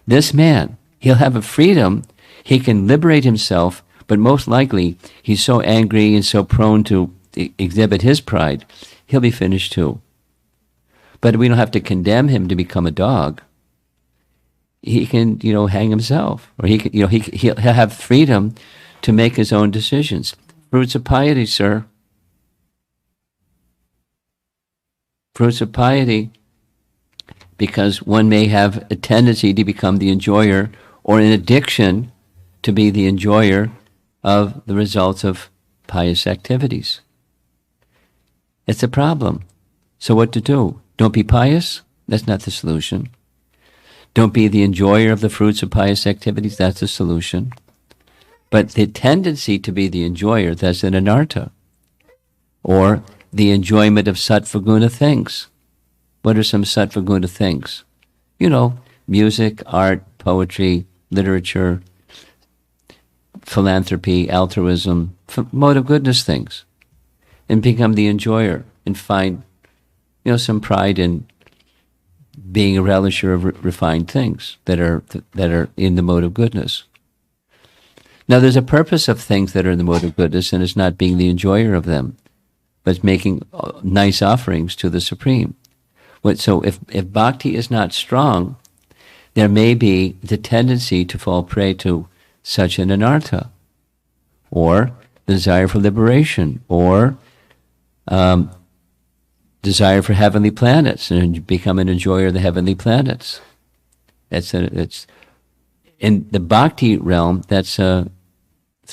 This man, he'll have a freedom, he can liberate himself, but most likely he's so angry and so prone to exhibit his pride, he'll be finished too. But we don't have to condemn him to become a dog. He can, hang himself, or he can, he'll have freedom to make his own decisions. Fruits of piety, sir. Fruits of piety, because one may have a tendency to become the enjoyer, or an addiction to be the enjoyer of the results of pious activities. It's a problem. So what to do? Don't be pious? That's not the solution. Don't be the enjoyer of the fruits of pious activities? That's the solution. But the tendency to be the enjoyer, that's an anarta. Or the enjoyment of sattva-guna things. What are some sattva-guna things? Music, art, poetry, literature, philanthropy, altruism, mode of goodness things. And become the enjoyer and find, some pride in being a relisher of refined things that are in the mode of goodness. Now, there's a purpose of things that are in the mode of goodness, and it's not being the enjoyer of them, but making nice offerings to the Supreme. So if bhakti is not strong, there may be the tendency to fall prey to such an anartha, or the desire for liberation, or desire for heavenly planets, and become an enjoyer of the heavenly planets. It's in the bhakti realm. It's an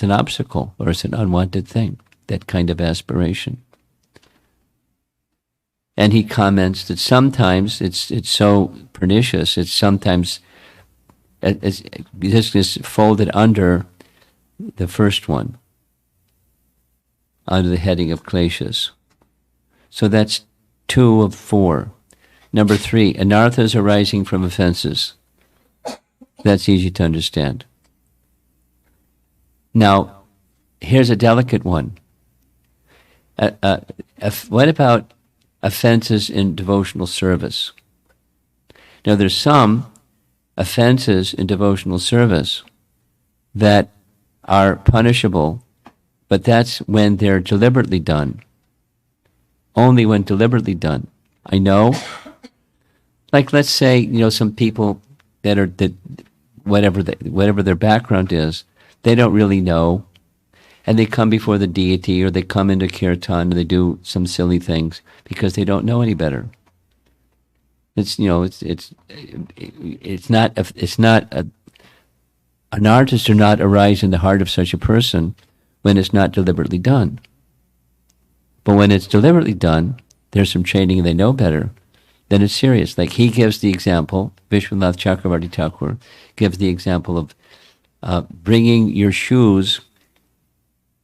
obstacle, or it's an unwanted thing. That kind of aspiration. And he comments that sometimes it's so pernicious, it's sometimes this is folded under the first one, under the heading of kleshas. So that's 2 of 4. Number 3, anartas arising from offenses. That's easy to understand. Now, here's a delicate one. What about offenses in devotional service? Now, there's some offenses in devotional service that are punishable, but that's when they're deliberately done. Only when deliberately done. I know, like let's say, some people that whatever their background is, they don't really know, and they come before the deity, or they come into kirtan and they do some silly things because they don't know any better. It's not an artist do not arise in the heart of such a person when it's not deliberately done. But when it's deliberately done, there's some training and they know better, then it's serious. Like he gives the example, Vishwanath Chakravarti Thakur gives the example of bringing your shoes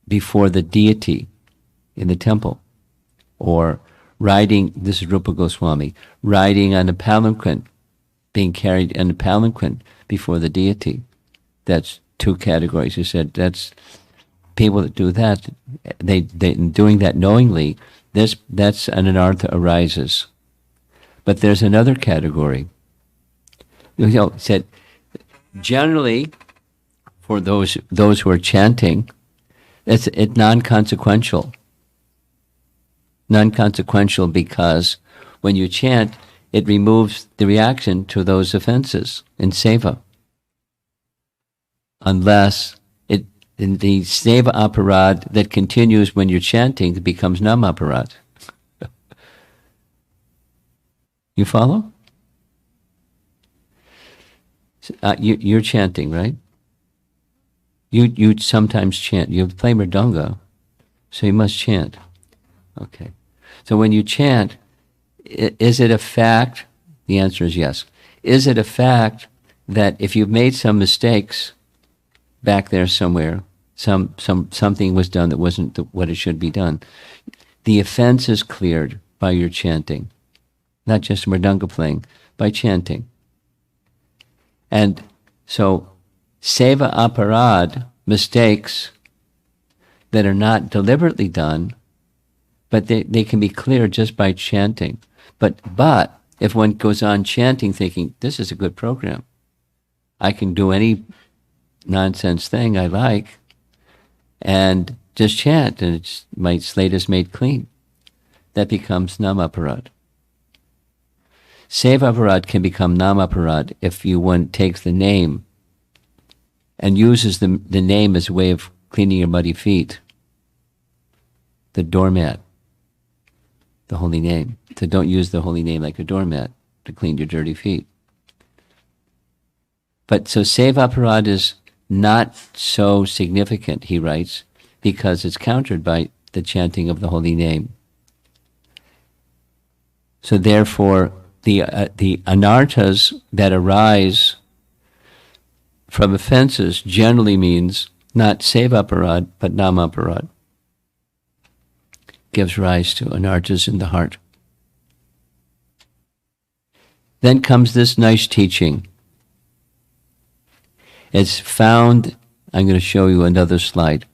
before the deity in the temple, or riding, this is Rupa Goswami, riding on a palanquin, being carried in a palanquin before the deity. That's 2 categories. He said that's people that do that, they doing that knowingly, that's an anartha arises. But there's another category. He said generally for those who are chanting, it's non-consequential. Non-consequential because when you chant, it removes the reaction to those offenses in seva. Unless in the seva aparad that continues when you're chanting, it becomes nam aparad. You follow? You're chanting, right? You sometimes chant. You play mridanga, so you must chant. Okay. So when you chant, is it a fact? The answer is yes. Is it a fact that if you've made some mistakes back there somewhere, something was done that wasn't what it should be done, the offense is cleared by your chanting, not just mridanga playing, by chanting. And so seva aparad, mistakes that are not deliberately done, but they can be cleared just by chanting. But if one goes on chanting thinking, this is a good program, I can do any nonsense thing I like, and just chant, and my slate is made clean, that becomes namaparad. Seva aparad can become namaparad if one takes the name and uses the name as a way of cleaning your muddy feet. The doormat, the holy name. So don't use the holy name like a doormat to clean your dirty feet. But so seva aparad is not so significant, he writes, because it's countered by the chanting of the holy name. So therefore, the anartas that arise from offenses generally means not seva aparad, but nama aparad. Gives rise to anartas in the heart. Then comes this nice teaching. It's found, I'm going to show you another slide.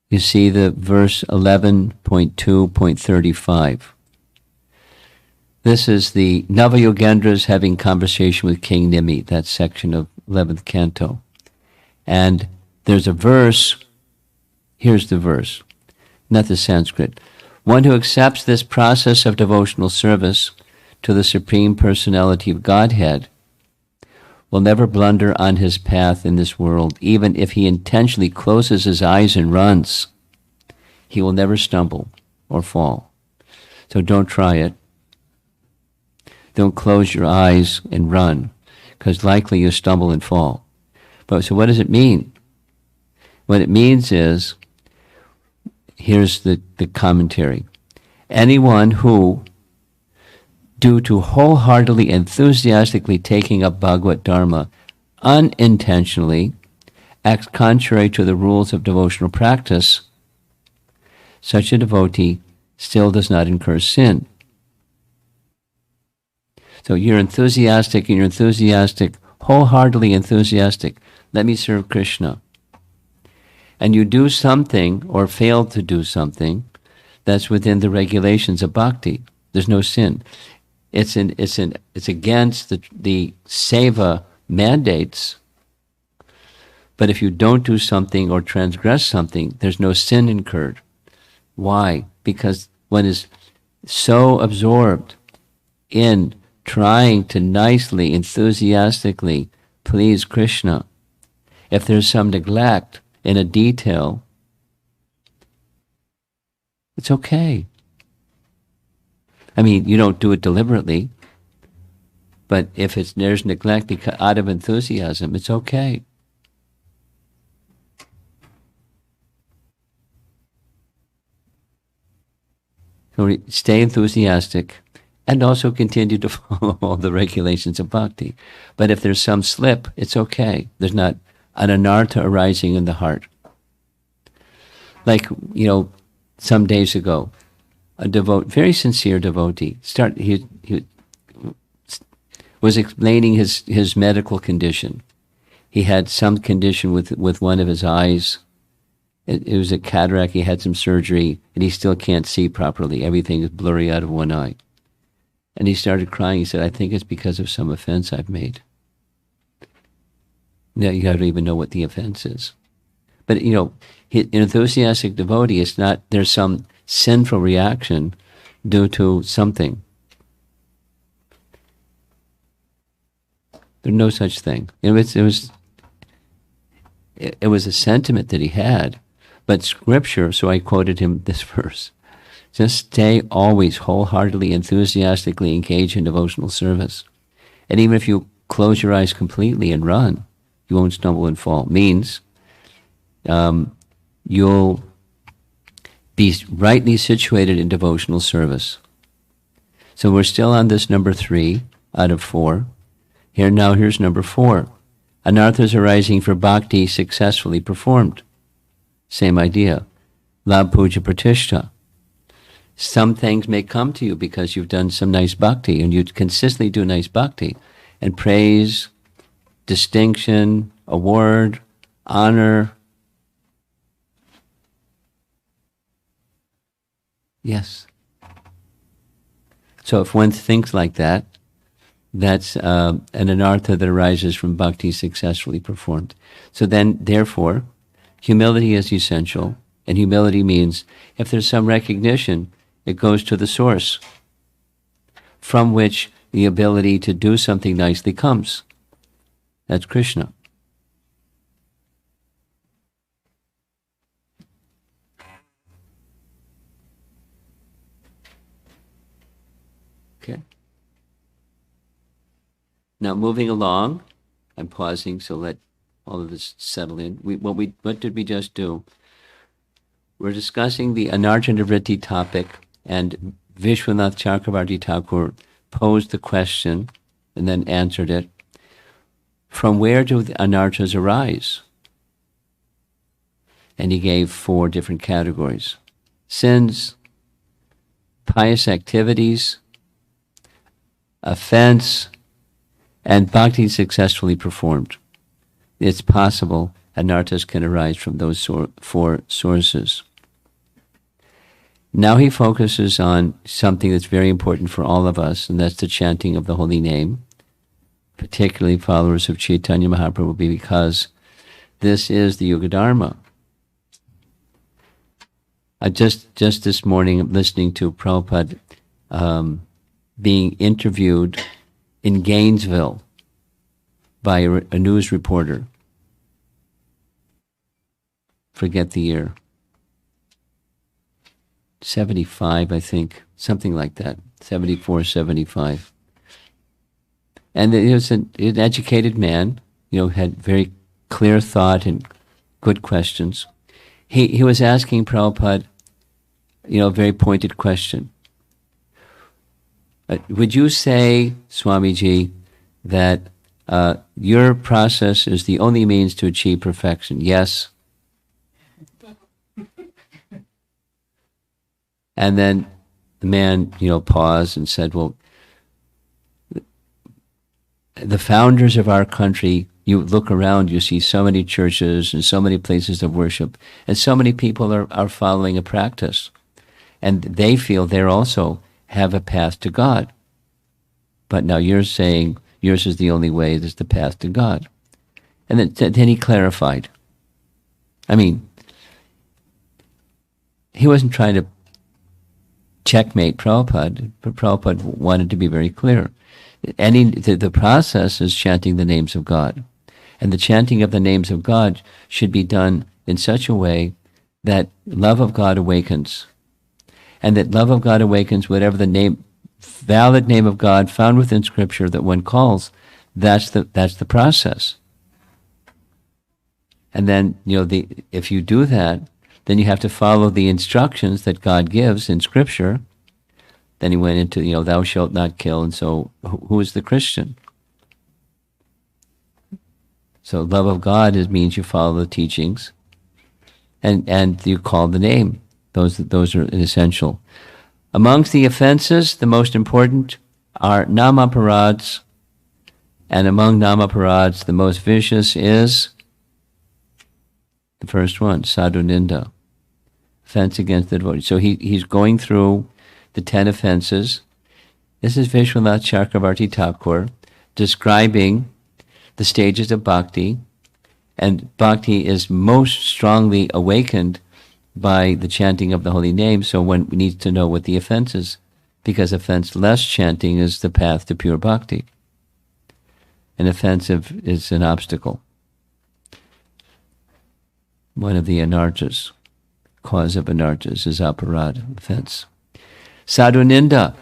You see the verse 11.2.35. This is the Navayogendras having conversation with King Nimi, that section of 11th canto. And there's a verse, here's the verse, not the Sanskrit. One who accepts this process of devotional service to the Supreme Personality of Godhead will never blunder on his path in this world. Even if he intentionally closes his eyes and runs, he will never stumble or fall. So don't try it. Don't close your eyes and run, because likely you'll stumble and fall. But so what does it mean? What it means is, here's the commentary. Anyone who due to wholeheartedly, enthusiastically taking up Bhagavad Dharma unintentionally, acts contrary to the rules of devotional practice, such a devotee still does not incur sin. So you're enthusiastic, and you're enthusiastic, wholeheartedly enthusiastic. Let me serve Krishna. And you do something or fail to do something that's within the regulations of bhakti. There's no sin. It's against the seva mandates. But if you don't do something or transgress something, there's no sin incurred. Why? Because one is so absorbed in trying to nicely, enthusiastically please Krishna. If there's some neglect in a detail, it's okay. I mean, you don't do it deliberately, but if there's neglect out of enthusiasm, it's okay. So stay enthusiastic and also continue to follow all the regulations of bhakti. But if there's some slip, it's okay. There's not an anarta arising in the heart. Like, some days ago, a very sincere devotee, he was explaining his medical condition. He had some condition with one of his eyes. It was a cataract. He had some surgery, and he still can't see properly. Everything is blurry out of one eye. And he started crying. He said, I think it's because of some offense I've made. Now, you don't even know what the offense is. But, an enthusiastic devotee, it's not, there's some sinful reaction due to something. There's no such thing. It was a sentiment that he had. But Scripture, so I quoted him this verse, just stay always wholeheartedly, enthusiastically engaged in devotional service. And even if you close your eyes completely and run, you won't stumble and fall. Means you'll be rightly situated in devotional service. So we're still on this number 3 out of 4. Here's number 4. Anarthas arising for bhakti successfully performed. Same idea. Labh puja pratishta. Some things may come to you because you've done some nice bhakti, and you consistently do nice bhakti. And praise, distinction, award, honor. Yes. So if one thinks like that, that's an anartha that arises from bhakti successfully performed. So then, therefore, humility is essential. And humility means if there's some recognition, it goes to the source from which the ability to do something nicely comes. That's Krishna. Okay. Now moving along, I'm pausing, so let all of this settle in. What did we just do? We're discussing the anartha topic, and Vishwanath Chakravarti Thakur posed the question and then answered it. From where do the anarthas arise? And he gave 4 different categories. Sins, pious activities, offense, and bhakti successfully performed. It's possible anarthas can arise from those 4 sources. Now he focuses on something that's very important for all of us, and that's the chanting of the holy name, particularly followers of Chaitanya Mahaprabhu, because this is the Yuga Dharma. I just this morning listening to Prabhupada being interviewed in Gainesville by a news reporter. Forget the year. 75, I think, something like that, 74, 75. And he was an educated man, had very clear thought and good questions. He was asking Prabhupada, a very pointed question. Would you say, Swamiji, that your process is the only means to achieve perfection? Yes. And then the man, paused and said, well, the founders of our country, you look around, you see so many churches and so many places of worship, and so many people are following a practice. And they feel they also have a path to God. But now you're saying yours is the only way, there's the path to God. And then he clarified. I mean, he wasn't trying to checkmate Prabhupada, but Prabhupada wanted to be very clear. The process is chanting the names of God. And the chanting of the names of God should be done in such a way that love of God awakens. And that love of God awakens whatever the valid name of God found within Scripture that one calls, that's the process. And then, if you do that, then you have to follow the instructions that God gives in Scripture. Then he went into, thou shalt not kill, and so who is the Christian? So love of God means you follow the teachings, and you call the name. Those are essential. Amongst the offenses, the most important are namaparads, and among namaparads, the most vicious is the first one, sadhu ninda, offense against the devotee. So he's going through the 10 offenses. This is Vishwanath Chakravarti Thakur describing the stages of bhakti, and bhakti is most strongly awakened by the chanting of the holy name, so one needs to know what the offense is, because offense-less chanting is the path to pure bhakti. An offensive is an obstacle. One of the anartas, cause of anartas, is aparad, offense. Sadhu ninda.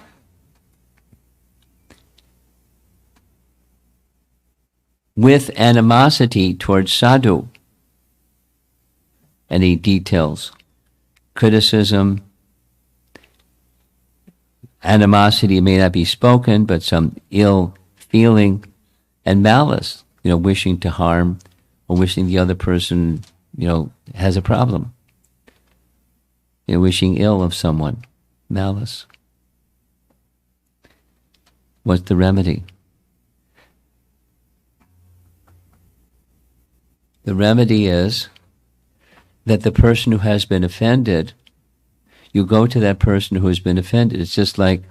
With animosity towards sadhu. And he details criticism, animosity may not be spoken, but some ill feeling, and malice, wishing to harm or wishing the other person, has a problem. Wishing ill of someone, malice. What's the remedy? The remedy is that the person who has been offended, you go to that person who has been offended. It's just like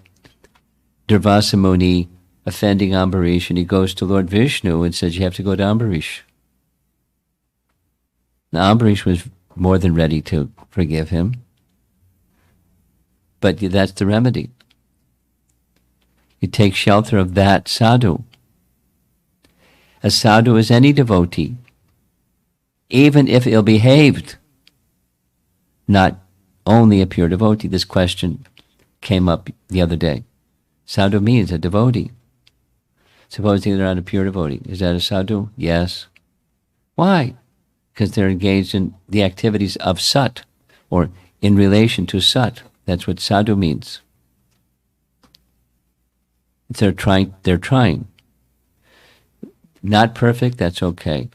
Durvasa Muni offending Ambarish, and he goes to Lord Vishnu and says, you have to go to Ambarish. Now Ambarish was more than ready to forgive him, but that's the remedy. You take shelter of that sadhu. A sadhu is any devotee, even if ill-behaved, not only a pure devotee. This question came up the other day. Sadhu means a devotee. Supposing they're not a pure devotee. Is that a sadhu? Yes. Why? Because they're engaged in the activities of sat, or in relation to sat. That's what sadhu means. They're trying. Not perfect, that's okay.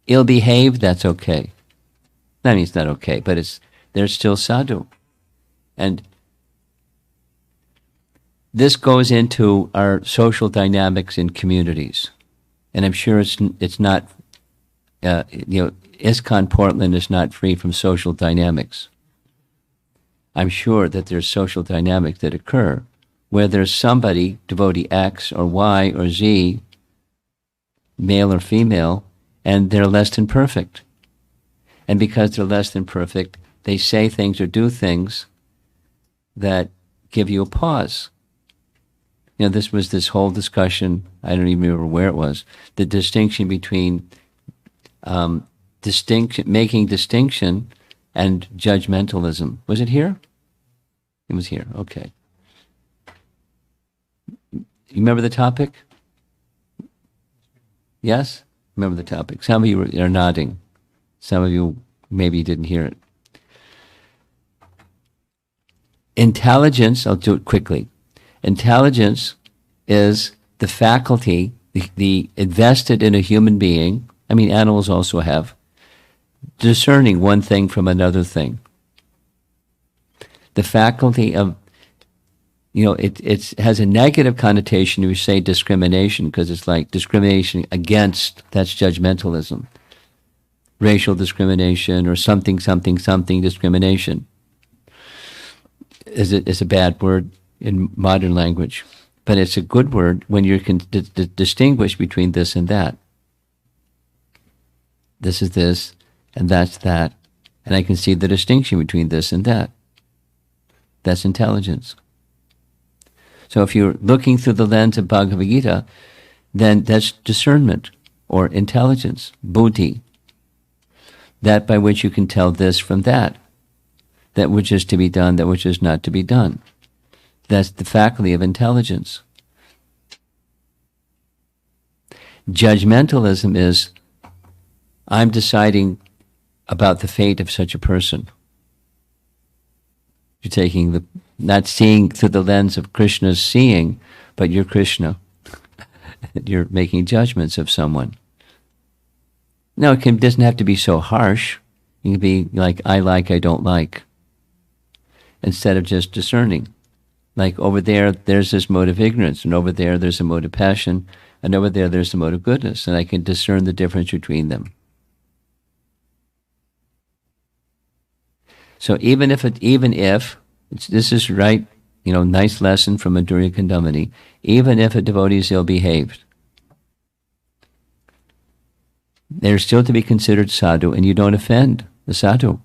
Ill-behaved, that's okay. That means not okay, but they're still sadhu. And this goes into our social dynamics in communities. And I'm sure it's not, ISKCON Portland is not free from social dynamics. I'm sure that there's social dynamics that occur where there's somebody, devotee X or Y or Z, male or female, and they're less than perfect. And because they're less than perfect, they say things or do things that give you a pause. This was this whole discussion, I don't even remember where it was, the distinction between making distinction and judgmentalism. Was it here? It was here, okay. You remember the topic? Yes? Remember the topic. Some of you are nodding. Some of you maybe didn't hear it. Intelligence, I'll do it quickly. Intelligence is the faculty, the invested in a human being. I mean, animals also have discerning one thing from another thing. The faculty of, it has a negative connotation if you say discrimination, because it's like discrimination against, that's judgmentalism. Racial discrimination or something discrimination is a bad word in modern language. But it's a good word when you can distinguish between this and that. This is this, and that's that. And I can see the distinction between this and that. That's intelligence. So if you're looking through the lens of Bhagavad Gita, then that's discernment or intelligence, buddhi. That by which you can tell this from that. That which is to be done, that which is not to be done. That's the faculty of intelligence. Judgmentalism is, I'm deciding about the fate of such a person. You're taking not seeing through the lens of Krishna's seeing, but you're Krishna. You're making judgments of someone. No, it doesn't have to be so harsh. It can be like, I don't like. Instead of just discerning. Like over there's this mode of ignorance, and over there's a mode of passion, and over there's a mode of goodness, and I can discern the difference between them. So even if this is right, nice lesson from Madhurya Kadambini, even if a devotee is ill-behaved, they're still to be considered sadhu, and you don't offend the sadhu.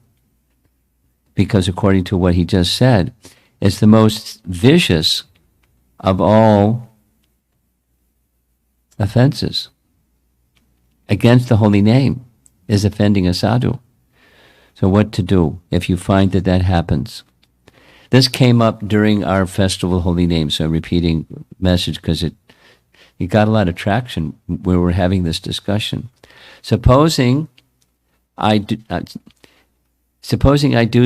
Because according to what he just said, it's the most vicious of all offenses. Against the holy name is offending a sadhu. So what to do if you find that happens? This came up during our festival of holy name, so I'm repeating message because it got a lot of traction where we're having this discussion. Supposing I do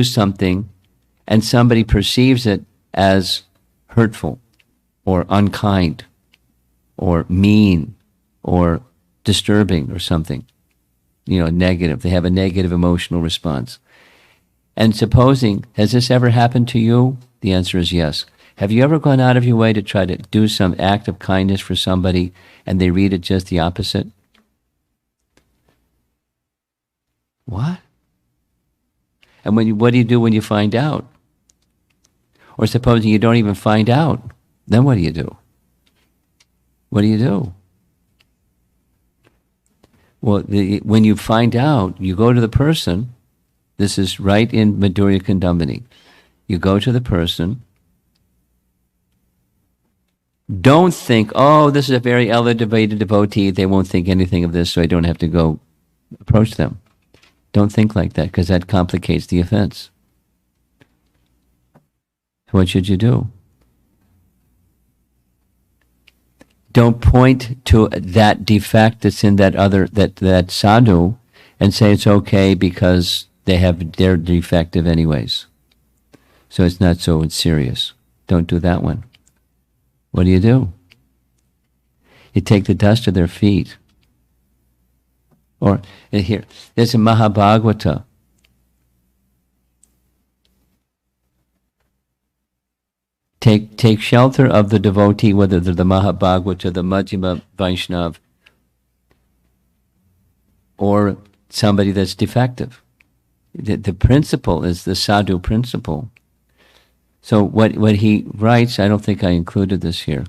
something and somebody perceives it as hurtful or unkind or mean or disturbing or something, negative. They have a negative emotional response. And supposing, has this ever happened to you? The answer is yes. Have you ever gone out of your way to try to do some act of kindness for somebody and they read it just the opposite? What? And what do you do when you find out? Or supposing you don't even find out, then what do you do? What do you do? Well, when you find out, you go to the person. This is right in Madhurya Kadambini. You go to the person. Don't think, oh, this is a very elevated devotee. They won't think anything of this, so I don't have to go approach them. Don't think like that, because that complicates the offense. What should you do? Don't point to that defect that's in that sadhu and say it's okay because they're defective anyways. So it's not so serious. Don't do that one. What do? You take the dust of their feet. Or here, there's a Mahabhagavata. Take shelter of the devotee, whether they're the Mahabhagavata, the Madhyama Vaishnav, or somebody that's defective. The principle is the sadhu principle. So what he writes, I don't think I included this here.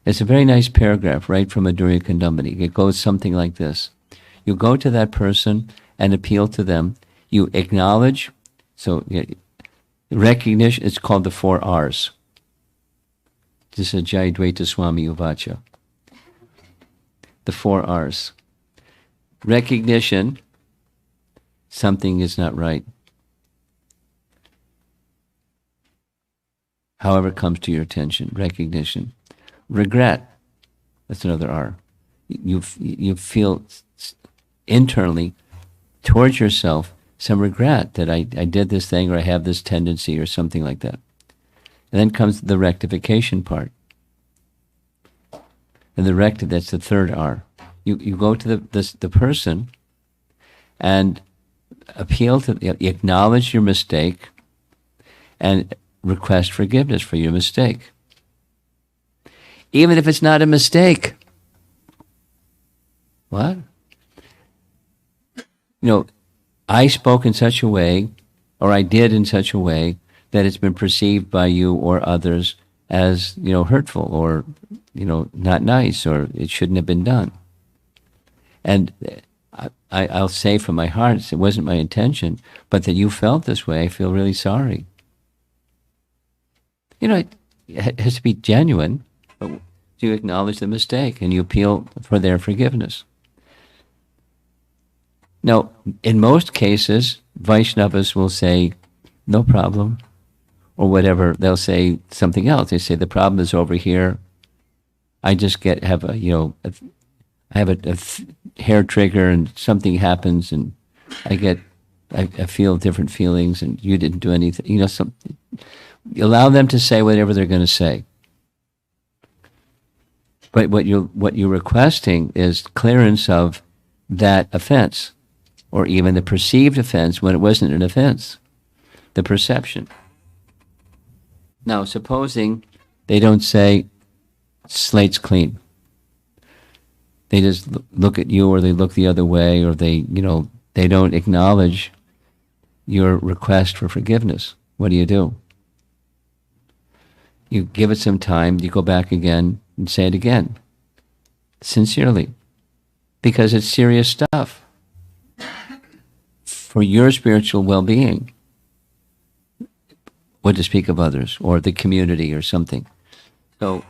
It's a very nice paragraph right from Madhurya Kadambini. It goes something like this. You go to that person and appeal to them. You acknowledge. So recognition, it's called the 4 R's. This is Jayadvaita Swami Uvacha. The 4 R's. Recognition, something is not right. However it comes to your attention, recognition. Regret, that's another R. You feel internally towards yourself some regret that I did this thing or I have this tendency or something like that. And then comes the rectification part. And that's the third R. You go to the person and appeal to, acknowledge your mistake and request forgiveness for your mistake. Even if it's not a mistake. What? I spoke in such a way, or I did in such a way, that it's been perceived by you or others as, hurtful or, not nice, or it shouldn't have been done. And I'll say from my heart, it wasn't my intention, but that you felt this way, I feel really sorry. It has to be genuine, but you acknowledge the mistake and you appeal for their forgiveness. Now, in most cases, Vaishnavas will say, no problem, or whatever. They'll say something else. They say, the problem is over here. I just have a hair trigger and something happens and I feel different feelings and you didn't do anything. You allow them to say whatever they're going to say. But what you're requesting is clearance of that offense, or even the perceived offense when it wasn't an offense, the perception. Now, supposing they don't say, slate's clean. They just look at you, or they look the other way, or they don't acknowledge your request for forgiveness. What do? You give it some time, you go back again and say it again, sincerely, because it's serious stuff for your spiritual well-being, what to speak of others, or the community, or something. So,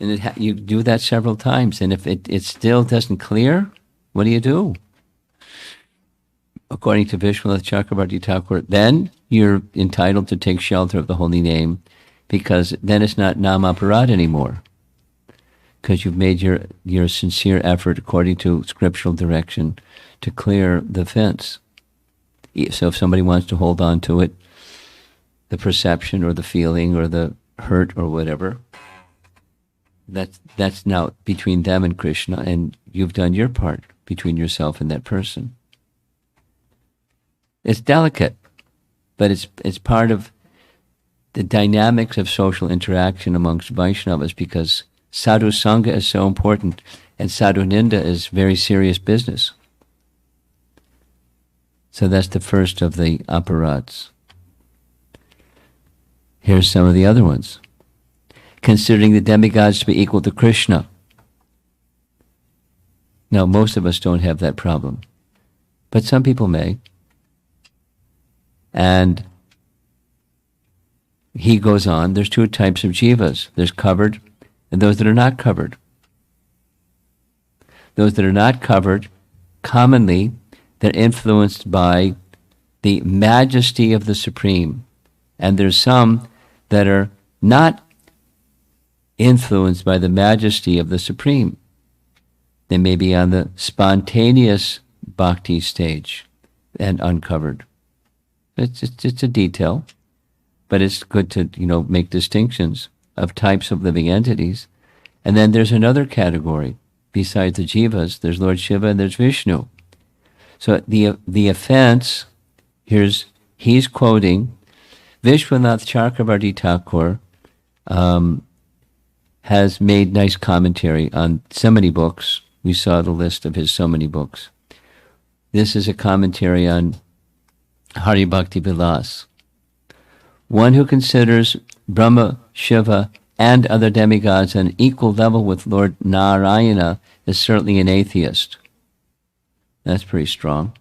and you do that several times, and if it still doesn't clear, what do? According to Vishwanath Chakrabarti Thakur, then you're entitled to take shelter of the holy name, because then it's not namaparad anymore, because you've made your sincere effort according to scriptural direction to clear the fence. So if somebody wants to hold on to it, the perception or the feeling or the hurt or whatever, that's now between them and Krishna, and you've done your part between yourself and that person. It's delicate, but it's part of the dynamics of social interaction amongst Vaishnavas, because sadhu sangha is so important, and sadhu ninda is very serious business. So that's the first of the aparads. Here's some of the other ones. Considering the demigods to be equal to Krishna. Now, most of us don't have that problem, but some people may. And he goes on, there's two types of jivas. There's covered and those that are not covered. Those that are not covered, commonly, they're influenced by the majesty of the Supreme. And there's some that are not influenced by the majesty of the Supreme. They may be on the spontaneous bhakti stage and uncovered. It's a detail, but it's good to make distinctions of types of living entities. And then there's another category. Besides the jivas, there's Lord Shiva and there's Vishnu. So the offense, he's quoting Vishwanath Chakrabarti Thakur, has made nice commentary on so many books. We saw the list of his so many books. This is a commentary on Hari Bhakti Vilas. One who considers Brahma, Shiva, and other demigods on an equal level with Lord Narayana is certainly an atheist. That's pretty strong.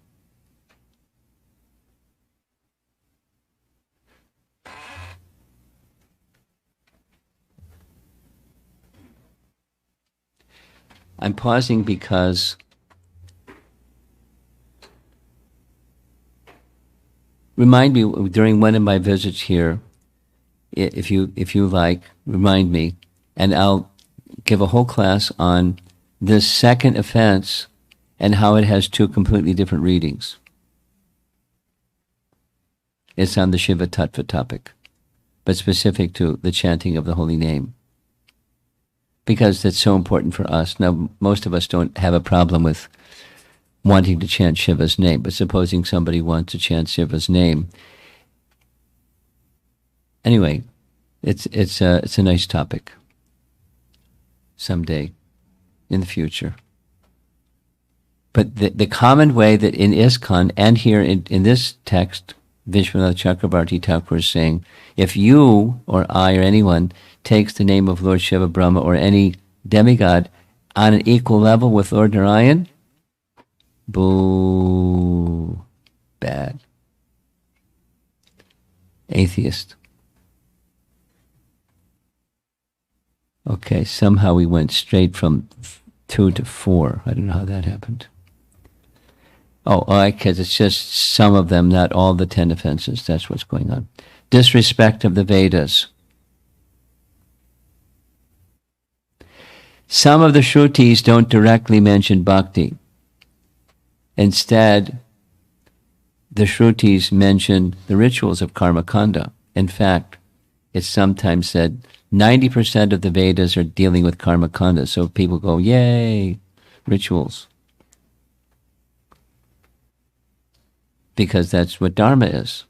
I'm pausing because remind me during one of my visits here, if you like, remind me, and I'll give a whole class on this second offense and how it has two completely different readings. It's on the Shiva Tattva topic. but specific to the chanting of the holy name. Because that's so important for us. Now, most of us don't have a problem with wanting to chant Shiva's name, but supposing somebody wants to chant Shiva's name. Anyway, it's a nice topic. Someday, in the future. But the common way that in ISKCON and here in this text, Vishwanath Chakrabarti Thakur is saying, if you or I or anyone takes the name of Lord Shiva Brahma or any demigod on an equal level with Lord Narayan, boo, bad. Atheist. Okay, somehow we went straight from 2 to 4. I don't know how that happened. Oh, because it's just some of them, not all the 10 offenses. That's what's going on. Disrespect of the Vedas. Some of the Shrutis don't directly mention bhakti. Instead, the Shrutis mention the rituals of karma kanda. In fact, it's sometimes said 90% of the Vedas are dealing with karma kanda. So people go, yay, rituals. Because that's what Dharma is.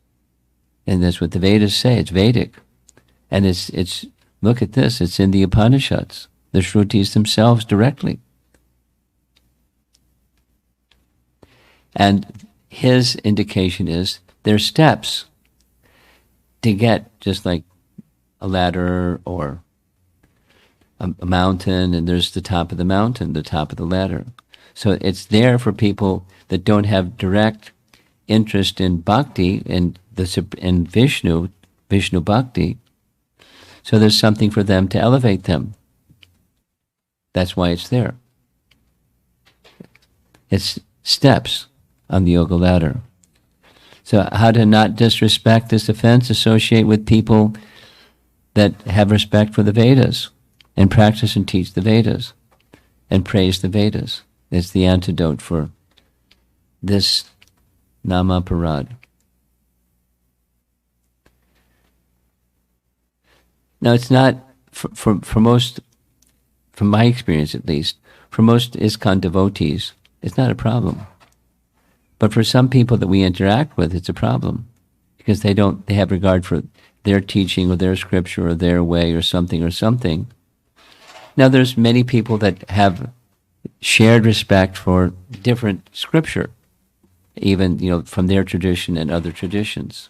And that's what the Vedas say. It's Vedic. And it's look at this, it's in the Upanishads, the Shrutis themselves directly. And his indication is there's steps to get, just like a ladder or a mountain, and there's the top of the mountain, the top of the ladder. So it's there for people that don't have direct interest in bhakti and Vishnu bhakti. So there's something for them to elevate them. That's why it's there. It's steps on the yoga ladder. So how to not disrespect this offense, associate with people that have respect for the Vedas and practice and teach the Vedas and praise the Vedas. It's the antidote for this namaparad. Now, it's not, for most, from my experience at least, for most ISKCON devotees, it's not a problem. But for some people that we interact with, it's a problem. Because they have regard for their teaching or their scripture or their way or something or something. Now, there's many people that have shared respect for different scripture, even, from their tradition and other traditions.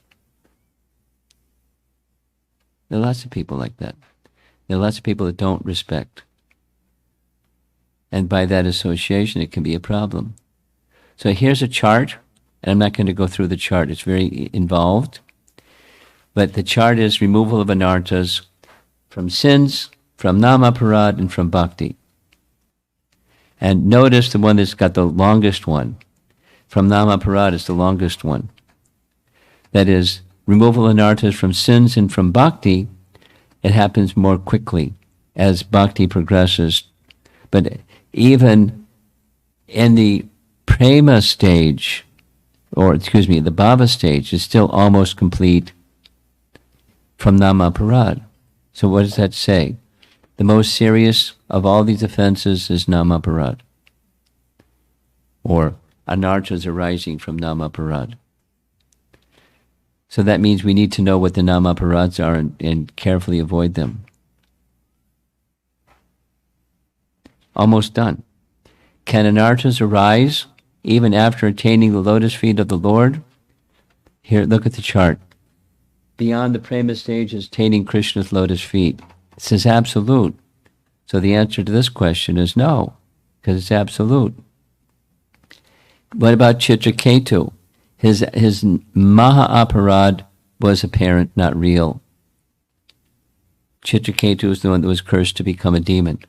There are lots of people like that. There are lots of people that don't respect. And by that association, it can be a problem. So here's a chart, and I'm not going to go through the chart. It's very involved. But the chart is removal of anartas from sins, from namaparad, and from bhakti. And notice the one that's got the longest one. From namaparad is the longest one. That is, removal anartas from sins and from bhakti, it happens more quickly as bhakti progresses. But even in the prema stage, the bhava stage, is still almost complete from namaparad. So what does that say? The most serious of all these offenses is namaparad, or anartas arising from namaparad. So that means we need to know what the namaparads are and carefully avoid them. Almost done. Can anartas arise even after attaining the lotus feet of the Lord? Here, look at the chart. Beyond the prema stage is attaining Krishna's lotus feet. It says absolute. So the answer to this question is no, because it's absolute. What about Chitraketu? His maha-aparad was apparent, not real. Chitraketu is the one that was cursed to become a demon.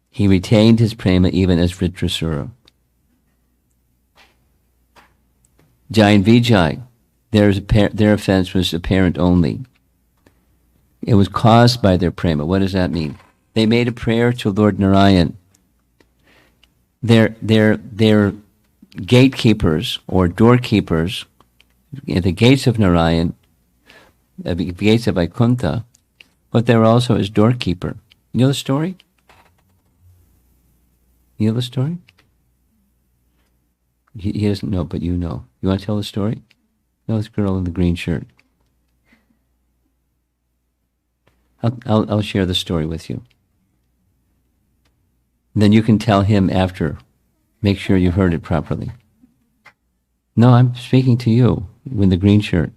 He retained his prema even as Vritrasura. Jai and Vijay, their offense was apparent only. It was caused by their prema. What does that mean? They made a prayer to Lord Narayan. Their gatekeepers or doorkeepers at the gates of Narayan, the gates of Vaikuntha, but they were also his doorkeeper. You know the story? You know the story? He doesn't know, but you know. You want to tell the story? No, this girl in the green shirt. I'll share the story with you. Then you can tell him after. Make sure you heard it properly. No, I'm speaking to you with the green shirt.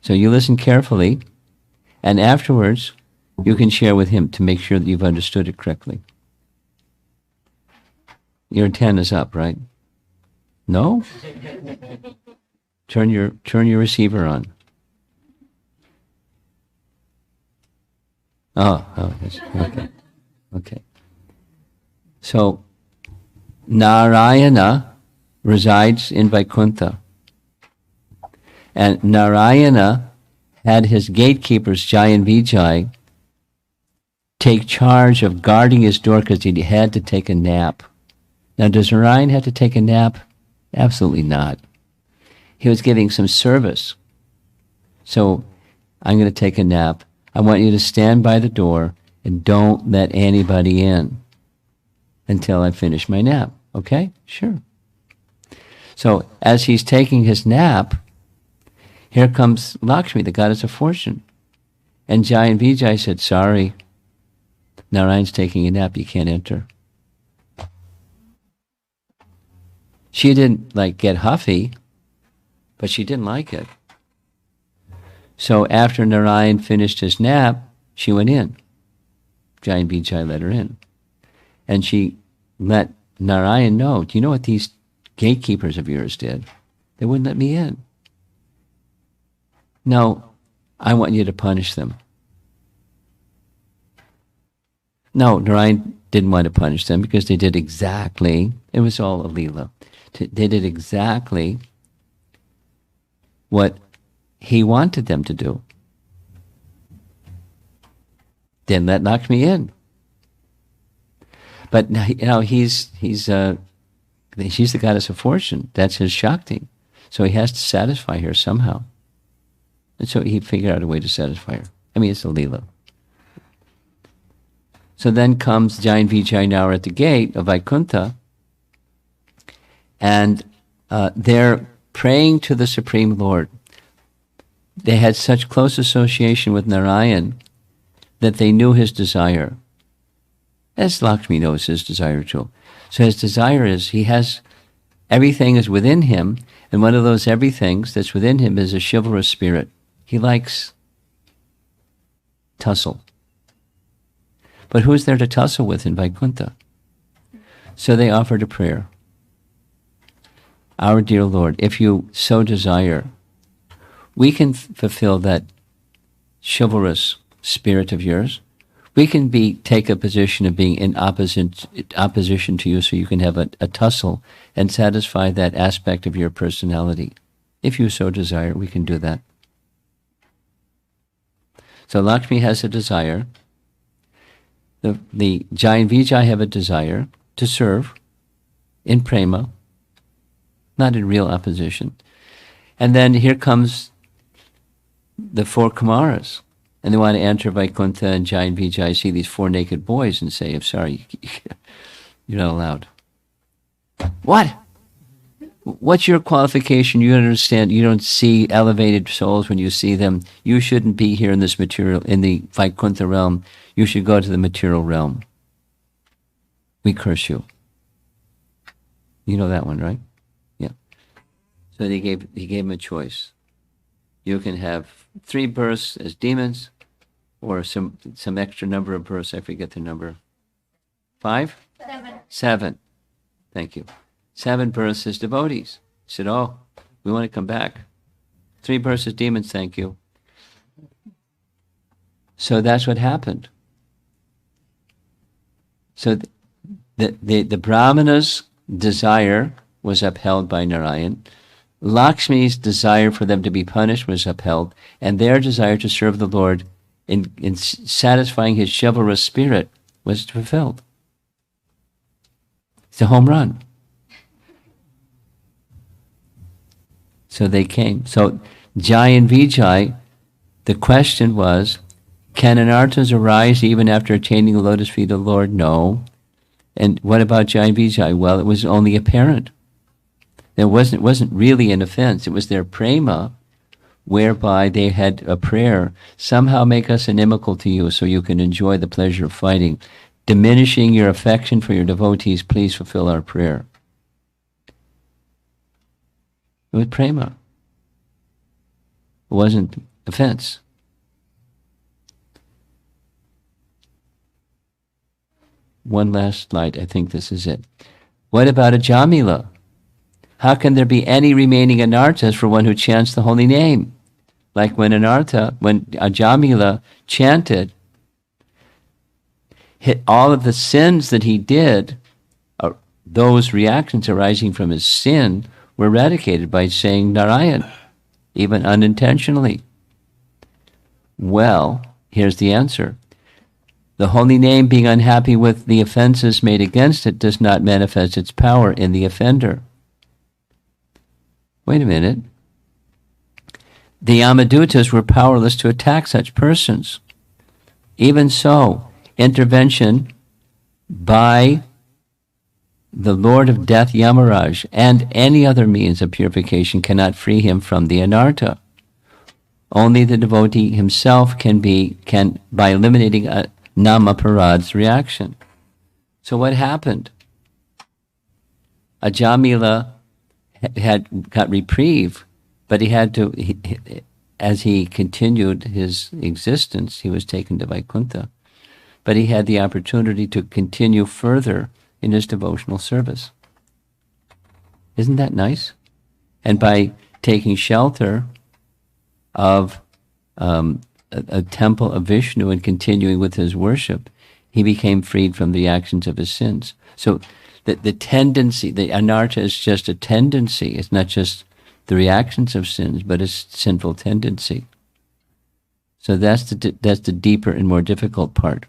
So you listen carefully, and afterwards you can share with him to make sure that you've understood it correctly. Your antenna's up, right? No? Turn your receiver on. Oh, okay. Okay. So, Narayana resides in Vaikuntha. And Narayana had his gatekeepers, Jai and Vijay, take charge of guarding his door because he had to take a nap. Now, does Narayan have to take a nap? Absolutely not. He was giving some service. So, I'm going to take a nap. I want you to stand by the door and don't let anybody in until I finish my nap. Okay? Sure. So, as he's taking his nap, here comes Lakshmi, the goddess of fortune. And Jai and Vijay said, sorry, Narayan's taking a nap, you can't enter. She didn't get huffy, but she didn't like it. So after Narayan finished his nap, she went in. Jai and Vijay let her in. And she let Narayan know, do you know what these gatekeepers of yours did? They wouldn't let me in. No, I want you to punish them. No, Narayan didn't want to punish them because they did exactly, it was all a leela. They did exactly what he wanted them to do. Didn't let Lakshmi in. But she's the goddess of fortune. That's his Shakti. So he has to satisfy her somehow. And so he figured out a way to satisfy her. I mean, it's a leela. So then comes Jai and Vijay now are at the gate of Vaikuntha, and they're praying to the Supreme Lord. They had such close association with Narayan that they knew his desire. As Lakshmi knows his desire too. So his desire is, everything is within him, and one of those everythings that's within him is a chivalrous spirit. He likes tussle. But who's there to tussle with in Vaikuntha? So they offered a prayer. Our dear Lord, if you so desire, we can fulfill that chivalrous spirit of yours. We can take a position of being in opposition to you so you can have a tussle and satisfy that aspect of your personality. If you so desire, we can do that. So Lakshmi has a desire. The Jai and Vijay have a desire to serve in prema, not in real opposition. And then here comes the four Kumaras. And they want to enter Vaikuntha, and Jai and Vijay see these four naked boys and say, I'm sorry, you're not allowed. What? What's your qualification? You don't understand. You don't see elevated souls when you see them. You shouldn't be here in this material, in the Vaikuntha realm. You should go to the material realm. We curse you. You know that one, right? Yeah. So he gave him a choice. You can have 3 births as demons, or some extra number of births. I forget the number. 5? 7. Thank you. 7 births as devotees. He said, oh, we want to come back. 3 births as demons, thank you. So that's what happened. So the Brahmana's desire was upheld by Narayan. Lakshmi's desire for them to be punished was upheld, and their desire to serve the Lord in satisfying his chivalrous spirit was fulfilled. It's a home run. So they came. So Jai and Vijay, the question was, can anartas arise even after attaining the lotus feet of the Lord? No. And what about Jai and Vijay? Well, it was only apparent. It wasn't really an offense. It was their prema, whereby they had a prayer, somehow make us inimical to you so you can enjoy the pleasure of fighting. Diminishing your affection for your devotees, please fulfill our prayer. It was prema. It wasn't offense. One last slide. I think this is it. What about a Jamila? How can there be any remaining anartas for one who chants the holy name? Like when a Jamila chanted, all of the sins that he did, those reactions arising from his sin, were eradicated by saying Narayan, even unintentionally. Well, here's the answer. The holy name, being unhappy with the offenses made against it, does not manifest its power in the offender. Wait a minute. The Yamadutas were powerless to attack such persons. Even so, intervention by the Lord of Death, Yamaraj, and any other means of purification cannot free him from the anarta. Only the devotee himself can by eliminating Namaparad's reaction. So what happened? A Jamila got reprieve, but he had to, as he continued his existence, he was taken to Vaikuntha. But he had the opportunity to continue further in his devotional service. Isn't that nice? And by taking shelter of a temple of Vishnu and continuing with his worship, he became freed from the actions of his sins. So the tendency, the anarta is just a tendency. It's not just the reactions of sins, but a sinful tendency. So that's the deeper and more difficult part.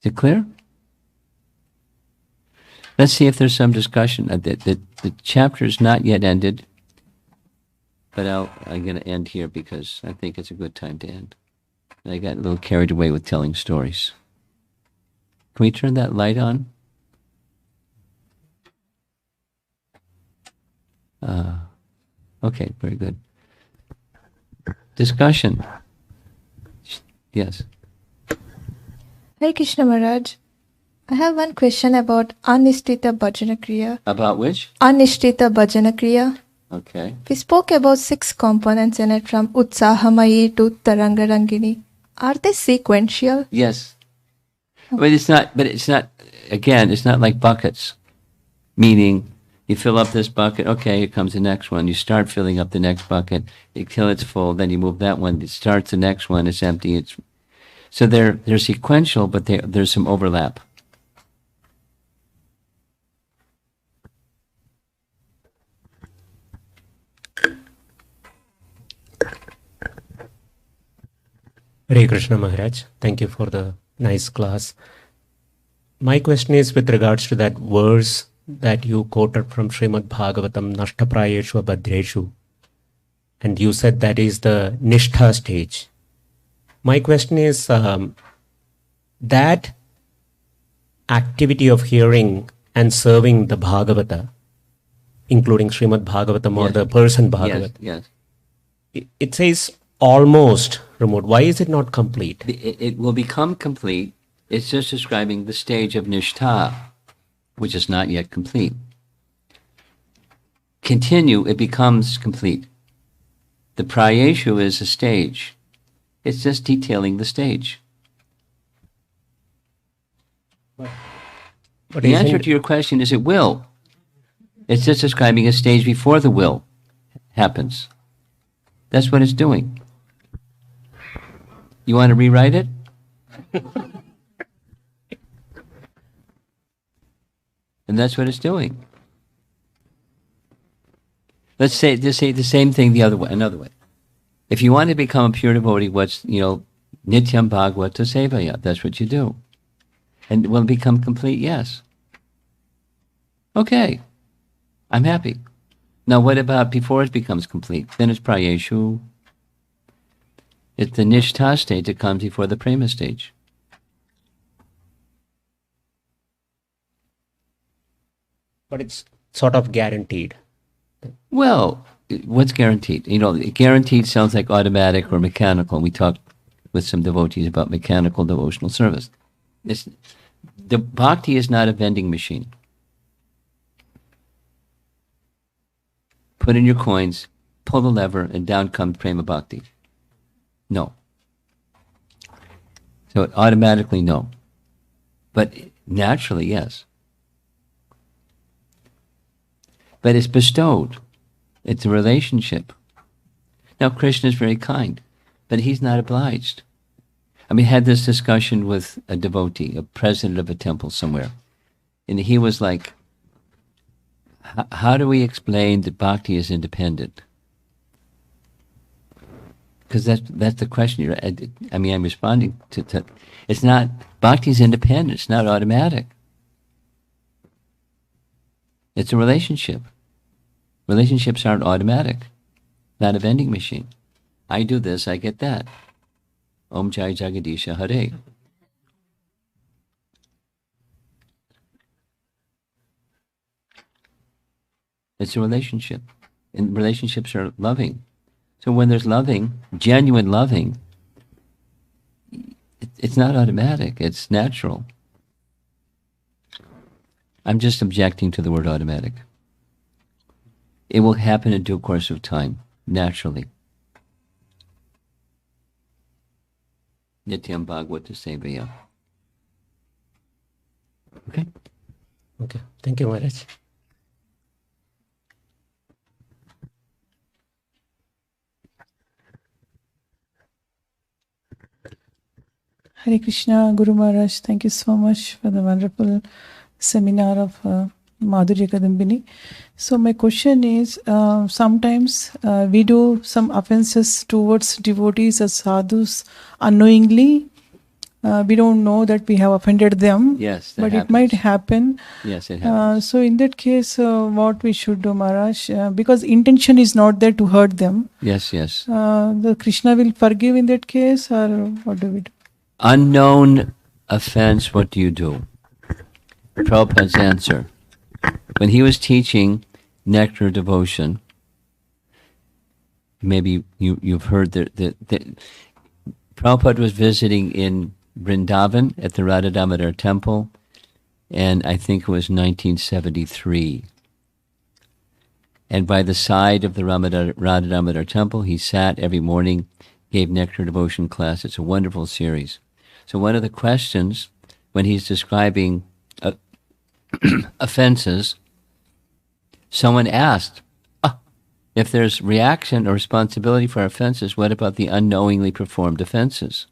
Is it clear? Let's see if there's some discussion. The chapter is not yet ended, but I'm going to end here because I think it's a good time to end. I got a little carried away with telling stories. Can we turn that light on? Okay, very good. Discussion. Yes. Hare Krishna Maharaj, I have one question about unsteadiness bhajanakriya. About which? Unsteadiness bhajanakriya. Okay. We spoke about 6 components in it, from Utsahamayi to Tarangarangini. Are they sequential? Yes. But it's not. Again, it's not like buckets. Meaning, you fill up this bucket. Okay, here comes the next one. You start filling up the next bucket until it's full. Then you move that one. It starts the next one. It's empty. So they're sequential, but there's some overlap. Hare Krishna Maharaj, thank you for the nice class. My question is with regards to that verse that you quoted from Srimad Bhagavatam, Nashtaprayeshu Abhadreshu, and you said that is the Nishtha stage. My question is, that activity of hearing and serving the Bhagavata, including Srimad Bhagavatam or the person Bhagavat, Yes. it says almost remote. Why is it not complete? It will become complete. It's just describing the stage of Nishtha, which is not yet complete. Continue, it becomes complete. The Prayeshu is a stage. It's just detailing the stage. But the answer to your question is it will. It's just describing a stage before the will happens. That's what it's doing. You want to rewrite it? And that's what it's doing. Let's say the same thing the other way, another way. If you want to become a pure devotee, Nityam Bhagavata Sevaya, that's what you do. And will it become complete? Yes. Okay, I'm happy. Now what about before it becomes complete? Then it's prayeshu. It's the nishtha state that comes before the prema stage. But it's sort of guaranteed. Well, what's guaranteed? Guaranteed sounds like automatic or mechanical. We talked with some devotees about mechanical devotional service. The bhakti is not a vending machine. Put in your coins, pull the lever, and down comes prema bhakti. No. So automatically, no. But naturally, yes. But it's bestowed. It's a relationship. Now, Krishna is very kind, but he's not obliged. I had this discussion with a devotee, a president of a temple somewhere, and he was like, how do we explain that bhakti is independent? Because that's the question. I'm responding to it's not, bhakti is independent, it's not automatic. It's a relationship. Relationships aren't automatic, not a vending machine. I do this, I get that. Om Jai Jagadisha Hare. It's a relationship. And relationships are loving. So when there's loving, genuine loving, it's not automatic, it's natural. I'm just objecting to the word automatic. It will happen in due course of time, naturally. Nityam Bhagavata Sevaya. Okay? Okay. Thank you, Maharaj. Hare Krishna, Guru Maharaj, thank you so much for the wonderful seminar of Madhurya Kadambini. So my question is, sometimes we do some offenses towards devotees or sadhus unknowingly. We don't know that we have offended them. Yes, but happens. It might happen. Yes, it happens. So in that case, what we should do, Maharaj, because intention is not there to hurt them. Yes, yes. The Krishna will forgive in that case, or what do we do? Unknown offense, what do you do? Prabhupada's answer. When he was teaching nectar devotion, maybe you've heard that Prabhupada was visiting in Vrindavan at the Radha Damodar temple, and I think it was 1973. And by the side of the Radha Damodar temple, he sat every morning, gave nectar devotion class. It's a wonderful series. So one of the questions, when he's describing offenses, someone asked, if there's reaction or responsibility for offenses, what about the unknowingly performed offenses?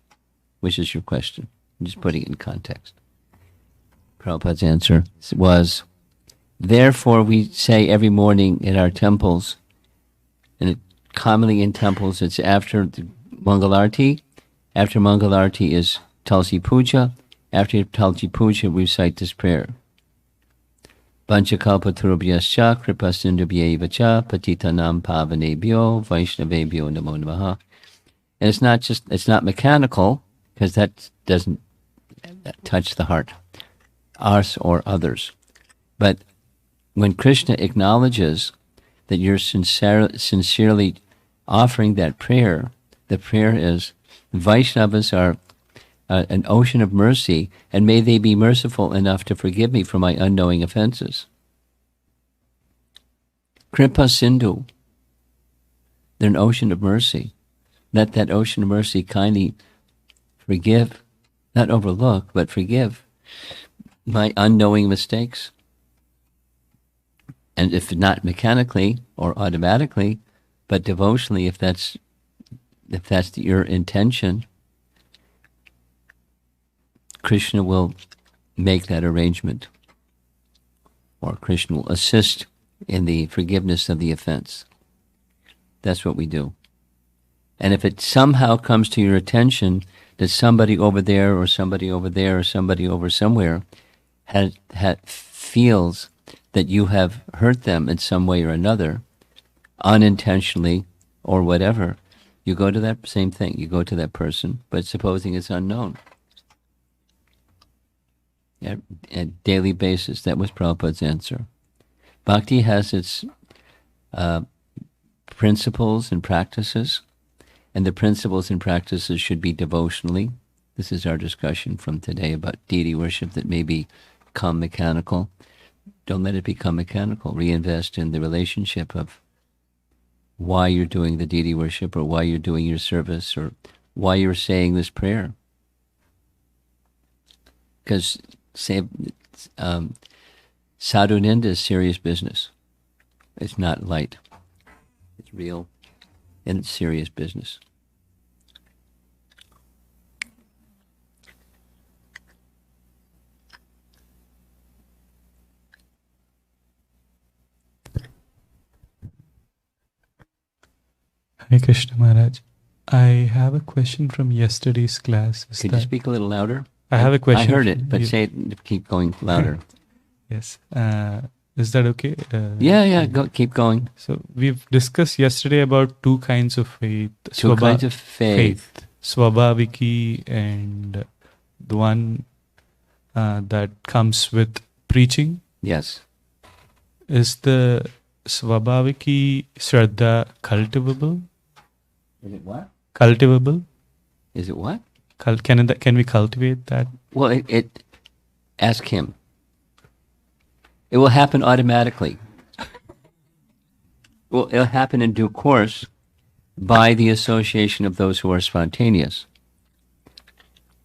Which is your question. I'm just putting it in context. Prabhupada's answer was, therefore we say every morning in our temples, and commonly in temples it's after the Mangalarti. After Mangalarti is Tulsi Puja. After Tulsi Puja we recite this prayer. Panchakalpatarubhyascha kripasindubhyeva patitanam pavanebhyo vaishnavebhyo namo namaha. And it's not mechanical, because that doesn't touch the heart, us or others. But when Krishna acknowledges that you're sincerely offering that prayer, the prayer is, Vaishnavas are an ocean of mercy, and may they be merciful enough to forgive me for my unknowing offenses. Kripa Sindhu, they're an ocean of mercy. Let that ocean of mercy kindly forgive, not overlook, but forgive my unknowing mistakes. And if not mechanically or automatically, but devotionally, if that's your intention, Krishna will make that arrangement, or Krishna will assist in the forgiveness of the offense. That's what we do. And if it somehow comes to your attention that somebody over there or somebody over there or somebody over somewhere feels that you have hurt them in some way or another, unintentionally or whatever, you go to that same thing. You go to that person, but supposing it's unknown. At daily basis. That was Prabhupada's answer. Bhakti has its principles and practices, and the principles and practices should be devotionally. This is our discussion from today about deity worship that may become mechanical. Don't let it become mechanical. Reinvest in the relationship of why you're doing the deity worship, or why you're doing your service, or why you're saying this prayer. Because sadhu ninda is serious business. It's not light. It's real, and it's serious business. Hare Krishna Maharaj. I have a question from yesterday's class. Could you speak a little louder? I have a question. I heard it, but say it, keep going louder. Yes. Is that okay? Go, keep going. So we've discussed yesterday about two kinds of faith. Two kinds of faith. Swabhaviki, and the one that comes with preaching. Yes. Is the Swabhaviki Shraddha cultivable? Is it what? Cultivable? Is it what? Can we cultivate that? Well, ask him. It will happen automatically. Well, it'll happen in due course by the association of those who are spontaneous.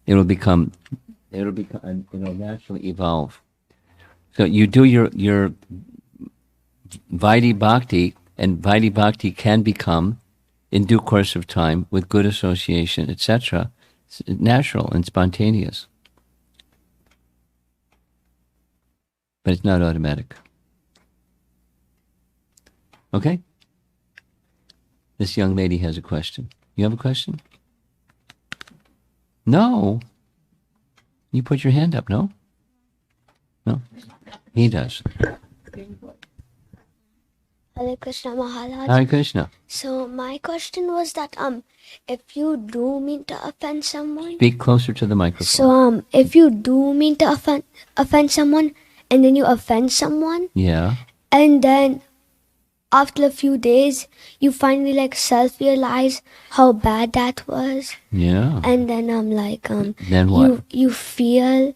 It'll naturally evolve. So you do your Vaidhi Bhakti, and Vaidhi Bhakti can become, in due course of time, with good association, etc., natural and spontaneous. But it's not automatic. Okay? This young lady has a question. You have a question? No. You put your hand up, no? No? He does. Hare Krishna Maharaj. Hare Krishna. So my question was that if you do mean to offend someone. Speak closer to the microphone. So if you do mean to offend someone, and then you offend someone. Yeah. And then after a few days, you finally self-realize how bad that was. Yeah. And then then what? You feel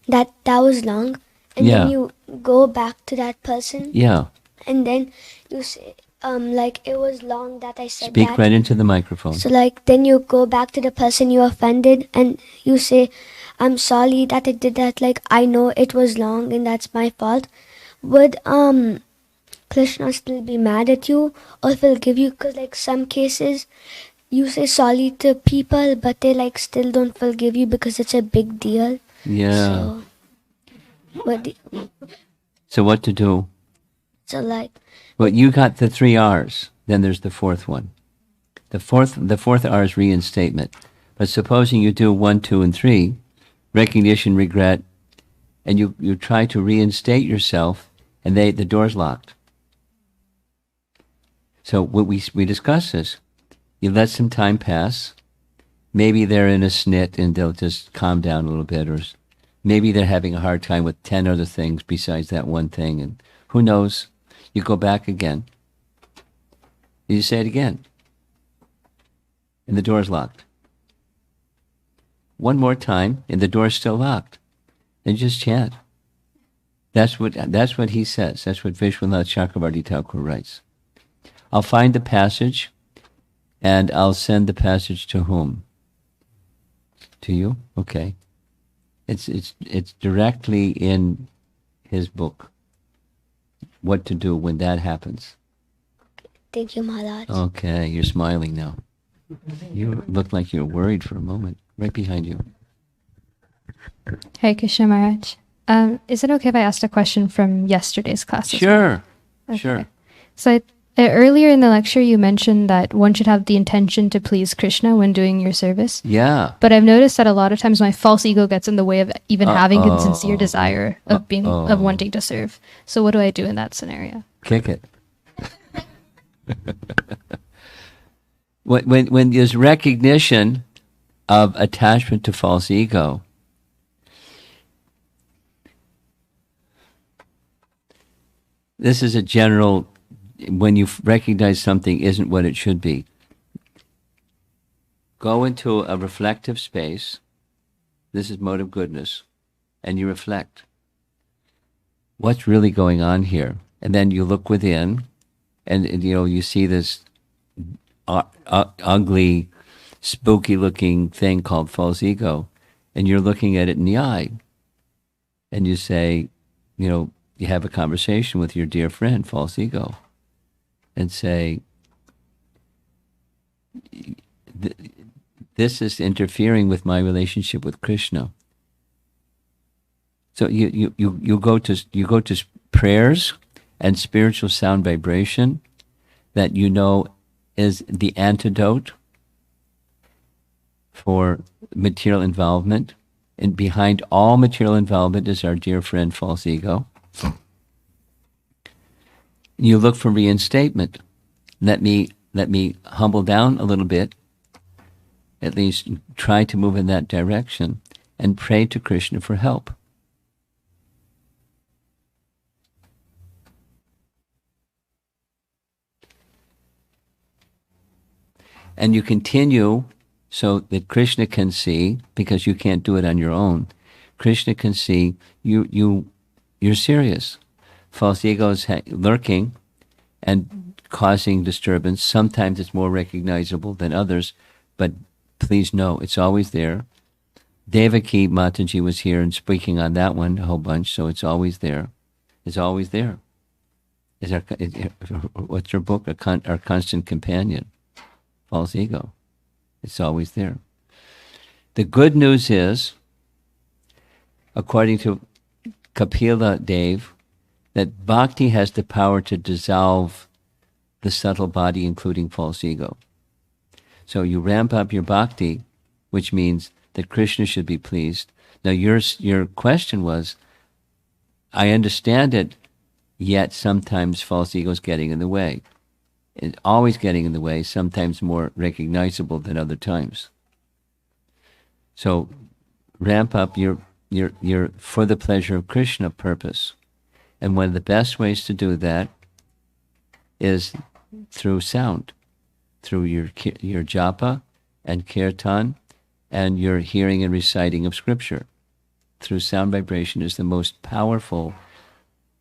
that was wrong, and then you go back to that person. Yeah. And then you say, it was long that I said Speak that. right into the microphone. So, then you go back to the person you offended and you say, I'm sorry that I did that. I know it was long and that's my fault. Would, Krishna still be mad at you, or forgive you? Because, some cases, you say sorry to people, but they, still don't forgive you because it's a big deal. Yeah. So what to do? So, Well, you got the 3 R's. Then there's the fourth one. The fourth R is reinstatement. But supposing you do 1, 2, and 3, recognition, regret, and you try to reinstate yourself, and the door's locked. So we discuss this. You let some time pass. Maybe they're in a snit and they'll just calm down a little bit, or maybe they're having a hard time with 10 other things besides that one thing, and who knows? You go back again. You say it again. And the door's locked. One more time, and the door's still locked. Then just chant. That's what he says. That's what Vishwanath Chakravarti Thakur writes. I'll find the passage, and I'll send the passage to whom? To you? Okay. It's directly in his book. What to do when that happens. Thank you, Maharaj. Okay, you're smiling now. You look like you're worried for a moment. Right behind you. Hare Krishna Maharaj. Is it okay if I asked a question from yesterday's class? Sure. Okay. Sure. So Earlier in the lecture, you mentioned that one should have the intention to please Krishna when doing your service. Yeah. But I've noticed that a lot of times my false ego gets in the way of even having a sincere desire of of wanting to serve. So what do I do in that scenario? Kick it. When there's recognition of attachment to false ego, this is a general, when you recognize something isn't what it should be, go into a reflective space. This is mode of goodness. And you reflect. What's really going on here? And then you look within, and you see this ugly, spooky-looking thing called false ego, and you're looking at it in the eye. And you say, you have a conversation with your dear friend, false ego, and say, this is interfering with my relationship with Krishna. So you go to prayers and spiritual sound vibration that is the antidote for material involvement. And behind all material involvement is our dear friend false ego. You look for reinstatement. Let me humble down a little bit, at least try to move in that direction, and pray to Krishna for help. And you continue so that Krishna can see, because you can't do it on your own. Krishna can see you're serious. False ego is lurking and causing disturbance. Sometimes it's more recognizable than others, but please know it's always there. Devaki Mataji was here and speaking on that one a whole bunch, so it's always there. It's always there. What's her book? Our constant companion. False ego. It's always there. The good news is, according to Kapila Dev, that bhakti has the power to dissolve the subtle body, including false ego. So you ramp up your bhakti, which means that Krishna should be pleased. Now your question was, I understand it, yet sometimes false ego is getting in the way. It's always getting in the way, sometimes more recognizable than other times. So ramp up your for the pleasure of Krishna purpose. And one of the best ways to do that is through sound, through your japa and kirtan and your hearing and reciting of scripture. Through sound vibration is the most powerful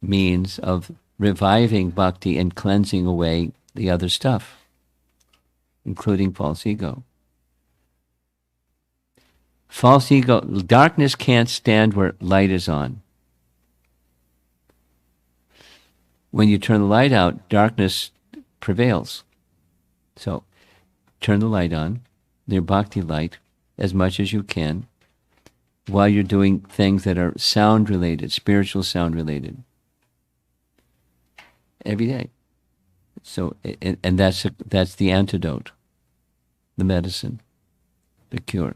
means of reviving bhakti and cleansing away the other stuff, including false ego. False ego, darkness can't stand where light is on. When you turn the light out, darkness prevails. So turn the light on, your bhakti light, as much as you can, while you're doing things that are sound related, spiritual sound related. Every day. So, and that's the antidote, the medicine, the cure.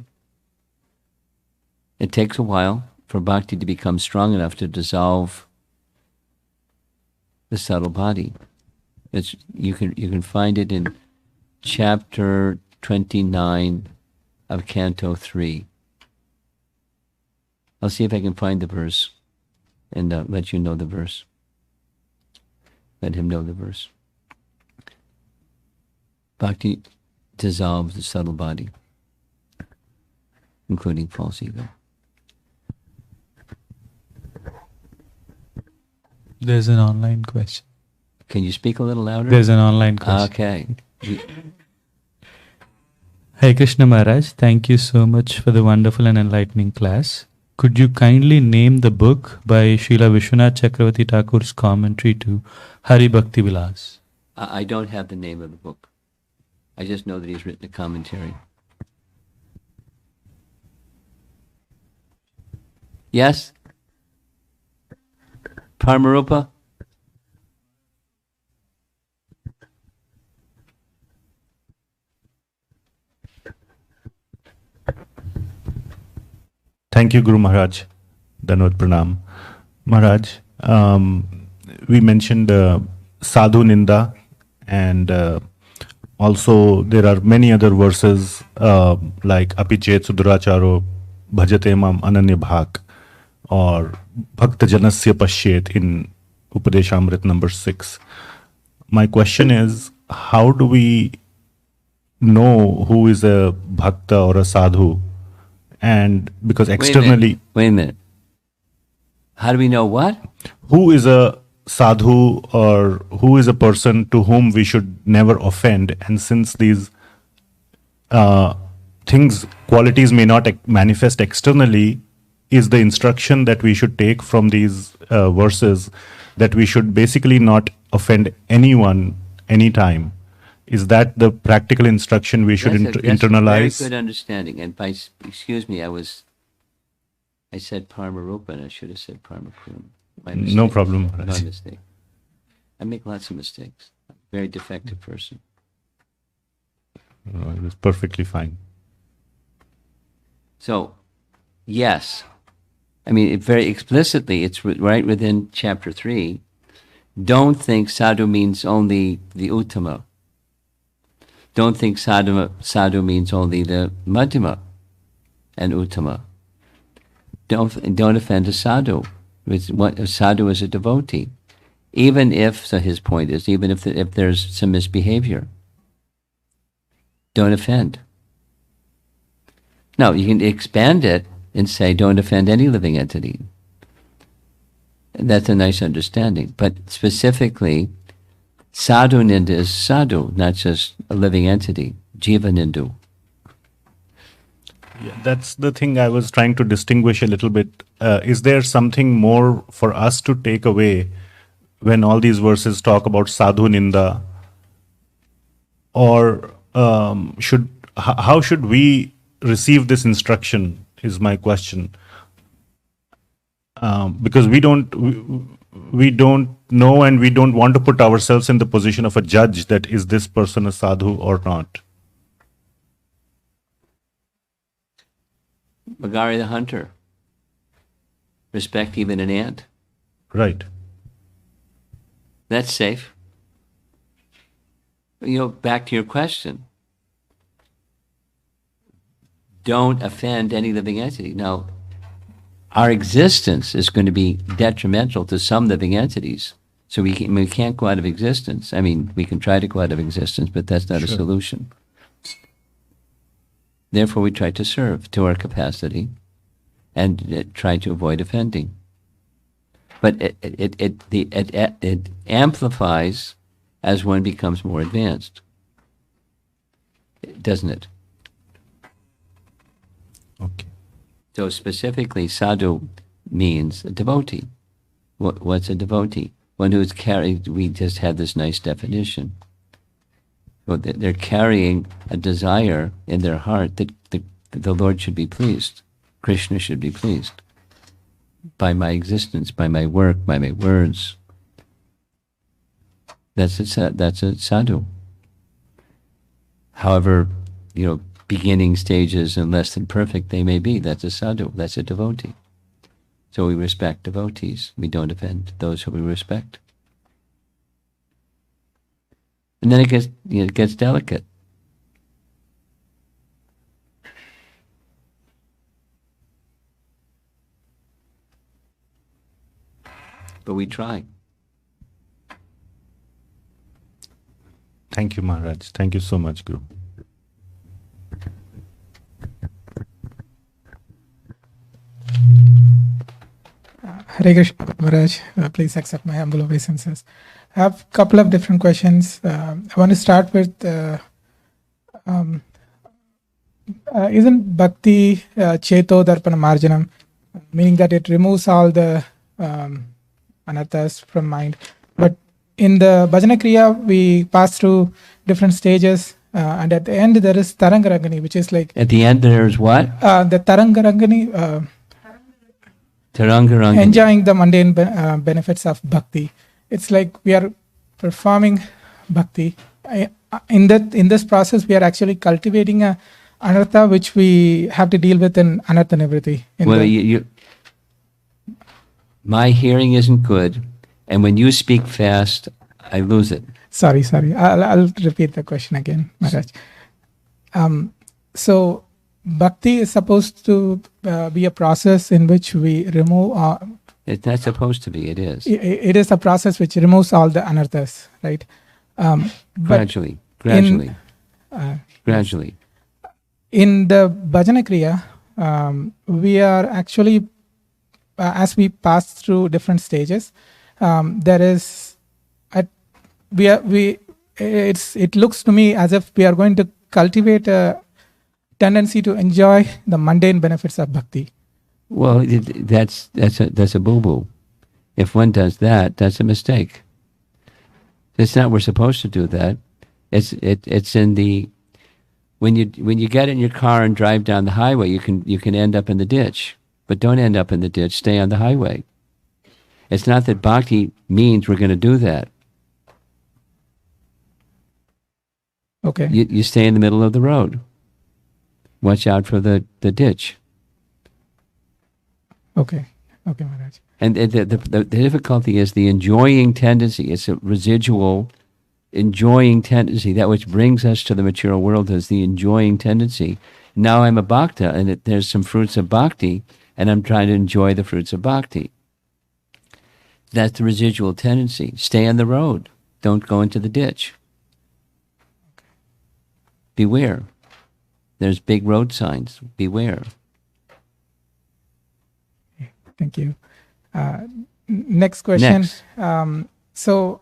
It takes a while for bhakti to become strong enough to dissolve the subtle body. You can find it in chapter 29 of Canto 3. I'll see if I can find the verse and let you know the verse. Let him know the verse. Bhakti dissolves the subtle body, including false ego. There's an online question. Can you speak a little louder? There's an online question. Okay. Hare Krishna Maharaj, thank you so much for the wonderful and enlightening class. Could you kindly name the book by Srila Vishwanath Chakravarti Thakur's commentary to Hari Bhakti Vilas? I don't have the name of the book. I just know that he's written a commentary. Yes? Paramarupa? Thank you, Guru Maharaj. Danvat Pranam. Maharaj, we mentioned sadhu ninda, and also there are many other verses like apichet suduracharo bhajate mam ananya bhak, or bhakta janasya pashet in Upadeshamrit number 6. My question is, how do we know who is a bhakta or a sadhu? And because externally... Wait a minute. How do we know what? Who is a sadhu, or who is a person to whom we should never offend? And since these things, qualities may not manifest externally, is the instruction that we should take from these verses that we should basically not offend anyone anytime? Is that the practical instruction we should internalize? That's a very good understanding. And by, excuse me, I said Paramarupa and I should have said Paramakruma. No problem. My mistake. I make lots of mistakes. I'm a very defective person. No, it was perfectly fine. So, yes. I mean, very explicitly, it's right within chapter 3. Don't think sadhu means only the uttama. Don't think sadhu means only the madhyama and uttama. Don't offend a sadhu. A sadhu is a devotee. Even if, so his point is, even if there's some misbehavior, don't offend. No, you can expand it and say, don't offend any living entity. And that's a nice understanding. But specifically, sadhu ninda is sadhu, not just a living entity. Jiva nindu. Yeah, that's the thing I was trying to distinguish a little bit. Is there something more for us to take away when all these verses talk about sadhu ninda? Or how should we receive this instruction is my question. Because we don't know, and we don't want to put ourselves in the position of a judge that is this person a sadhu or not. Magari the hunter. Respect even an ant. Right. That's safe. Back to your question. Don't offend any living entity. Now, our existence is going to be detrimental to some living entities. So we can't go out of existence. I mean, we can try to go out of existence, but that's not a solution. Therefore, we try to serve to our capacity and try to avoid offending. But it amplifies as one becomes more advanced, doesn't it? Okay. So specifically, sadhu means a devotee. What's a devotee? One who is carried. We just had this nice definition. So they're carrying a desire in their heart that the Lord should be pleased. Krishna should be pleased by my existence, by my work, by my words. That's a sadhu. However, beginning stages and less than perfect they may be, that's a sadhu, that's a devotee. So we respect devotees. We don't offend those who we respect. And then it gets delicate. But we try. Thank you, Maharaj. Thank you so much, Guru. Hare Krishna, Maharaj. Please accept my humble obeisances. I have a couple of different questions. I want to start with, isn't bhakti cheto darpana marjanam, meaning that it removes all the anartas from mind? But in the bhajanakriya, we pass through different stages, and at the end there is tarangarangani, which is like... At the end there is what? The tarangarangani... Tarangarangani. Enjoying the mundane benefits of bhakti. It's like we are performing bhakti. In this process, we are actually cultivating a anartha which we have to deal with in anartha nivriti. Well, my hearing isn't good, and when you speak fast, I lose it. Sorry. I'll repeat the question again, Maharaj. So, bhakti is supposed to be a process in which we remove. It's not supposed to be. It is. It is a process which removes all the anarthas, right? Gradually. In the bhajanakriya, we are actually, as we pass through different stages, there is, it looks to me as if we are going to cultivate a tendency to enjoy the mundane benefits of bhakti. Well, that's a boo-boo. If one does that, that's a mistake. It's not we're supposed to do that. It's in the when you get in your car and drive down the highway, you can end up in the ditch, but don't end up in the ditch. Stay on the highway. It's not that bhakti means we're going to do that. Okay. You stay in the middle of the road. Watch out for the ditch. Okay, Maharaj. And the difficulty is the enjoying tendency. It's a residual enjoying tendency. That which brings us to the material world is the enjoying tendency. Now I'm a bhakta, and there's some fruits of bhakti, and I'm trying to enjoy the fruits of bhakti. That's the residual tendency. Stay on the road. Don't go into the ditch. Beware. There's big road signs. Beware. Thank you. Next question. Next. So,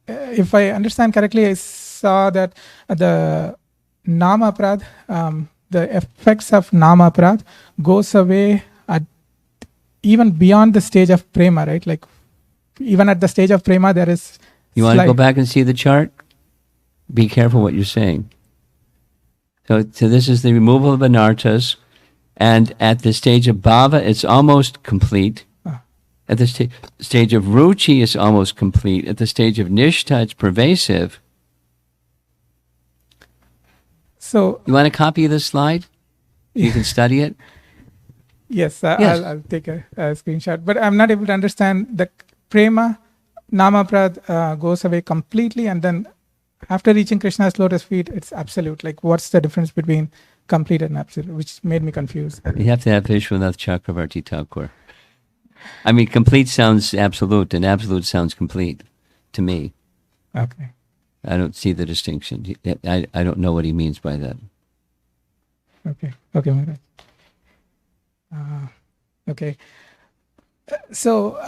if I understand correctly, I saw that the nama aprad, the effects of nama aprad goes away even beyond the stage of prema, right? Like, even at the stage of prema, there is. You want to go back and see the chart? Be careful what you're saying. So this is the removal of anartas, and at the stage of bhava, it's almost complete. At the stage of ruchi, it's almost complete. At the stage of nishtha, it's pervasive. So you want a copy of this slide? You can study it. Yes, I'll take a screenshot. But I'm not able to understand the prema, nama prad goes away completely, and then after reaching Krishna's lotus feet, it's absolute. Like, what's the difference between complete and absolute? Which made me confused. You have to have Vishwanath Chakravarti Thakur. I mean, complete sounds absolute, and absolute sounds complete to me. Okay. I don't see the distinction. I don't know what he means by that. Okay, Maharaj. Okay. So,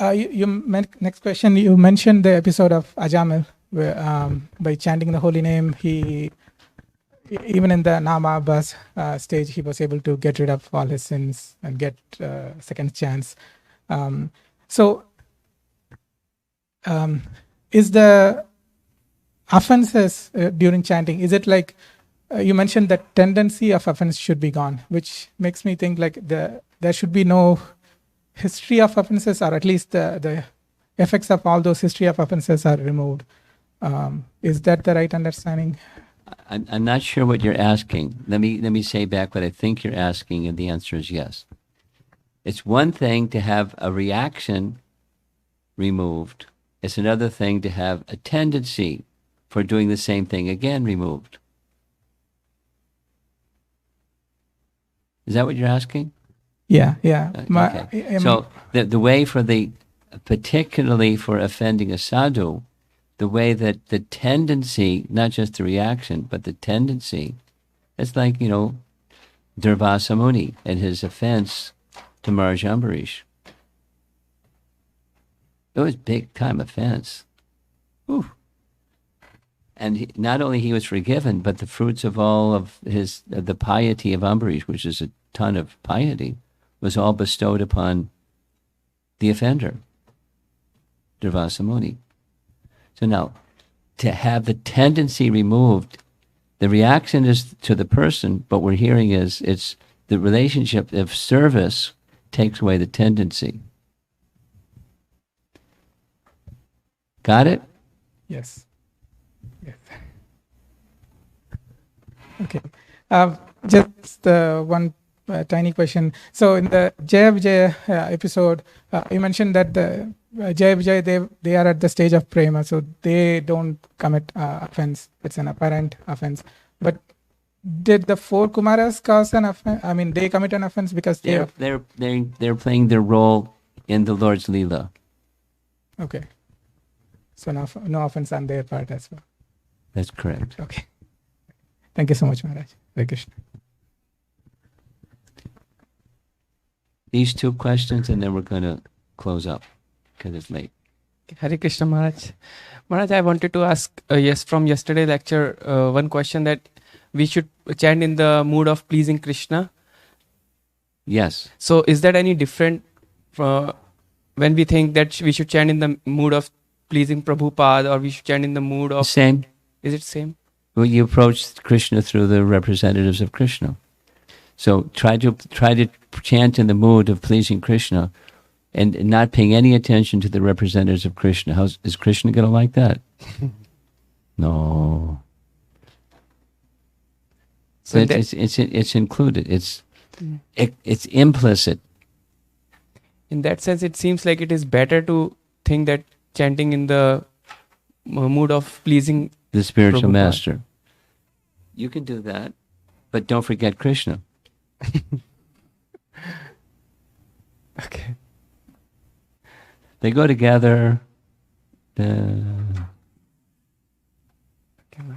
next question, you mentioned the episode of Ajamil, where by chanting the holy name, he, even in the Nama Bas stage, he was able to get rid of all his sins and get second chance. Is the offences during chanting, is it like, you mentioned that tendency of offense should be gone, which makes me think like there should be no history of offenses, or at least the effects of all those history of offenses are removed. Is that the right understanding? I'm not sure what you're asking. Let me say back what I think you're asking, and the answer is yes. It's one thing to have a reaction removed. It's another thing to have a tendency for doing the same thing again removed. Is that what you're asking? Yeah. Okay. So the way for particularly for offending a sadhu, the way that the tendency, not just the reaction, but the tendency, it's like, Durvasa Muni and his offense to Maharaj Ambarish. It was big time offense. Ooh. And not only he was forgiven, but the fruits of all of the piety of Ambarish, which is a ton of piety, was all bestowed upon the offender, Durvasa Muni. So now, to have the tendency removed, the reaction is to the person, but we're hearing is it's the relationship of service takes away the tendency. Got it? Yes. Okay. Just one tiny question. So in the Jaya Vijaya episode, you mentioned that the Jaya Vijaya, they are at the stage of prema, so they don't commit offense. It's an apparent offense. But did the four Kumaras cause an offense? I mean, they commit an offense because they're playing their role in the Lord's Leela. Okay. So no offense on their part as well. That's correct. Okay. Thank you so much, Maharaj. Hare Krishna. These two questions, and then we're going to close up because it's late. Hare Krishna Maharaj. Maharaj, I wanted to ask, from yesterday lecture, one question that we should chant in the mood of pleasing Krishna. Yes. So is that any different when we think that we should chant in the mood of pleasing Prabhupada, or we should chant in the mood of... Same. Is it same? Well, you approach Krishna through the representatives of Krishna. So try to chant in the mood of pleasing Krishna and not paying any attention to the representatives of Krishna. Is Krishna going to like that? No. So it's included. It's implicit. In that sense, it seems like it is better to think that chanting in the mood of pleasing the spiritual Prabhupada. master. You can do that, but don't forget Krishna. Okay. They go together.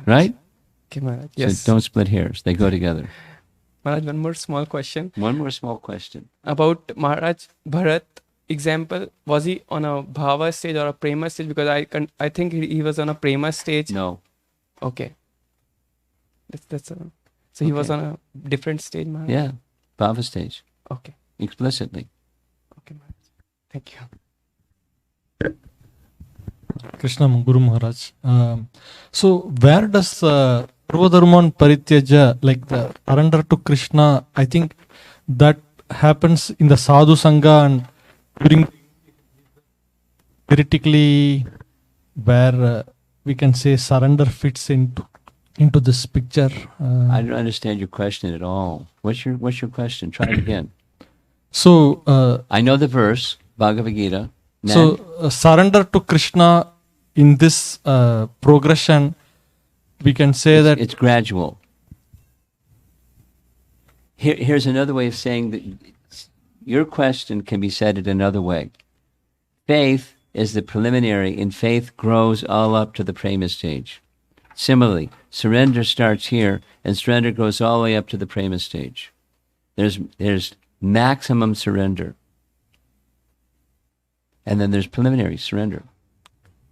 Right? Okay, Maharaj. Yes. So don't split hairs. They go together. Maharaj, one more small question. One more small question. About Maharaj Bharat example, was he on a bhava stage or a prema stage? Because I think he was on a prema stage. No. Okay. So he was on a different stage, Maharaj? Yeah. Bhava stage. Okay. Explicitly. Okay, Maharaj. Thank you. Krishna Guru Maharaj. So where does Purvadharman Parityaja, like the surrender to Krishna, I think that happens in the sadhu sangha and during theoretically where we can say surrender fits into this picture. I don't understand your question at all. What's your question? Try it again. So I know the verse, Bhagavad Gita. So surrender to Krishna in this progression, we can say that it's gradual. Here's another way of saying that your question can be said in another way. Faith is the preliminary, and faith grows all up to the prema stage. Similarly, surrender starts here, and surrender goes all the way up to the prema stage. There's maximum surrender. And then there's preliminary surrender.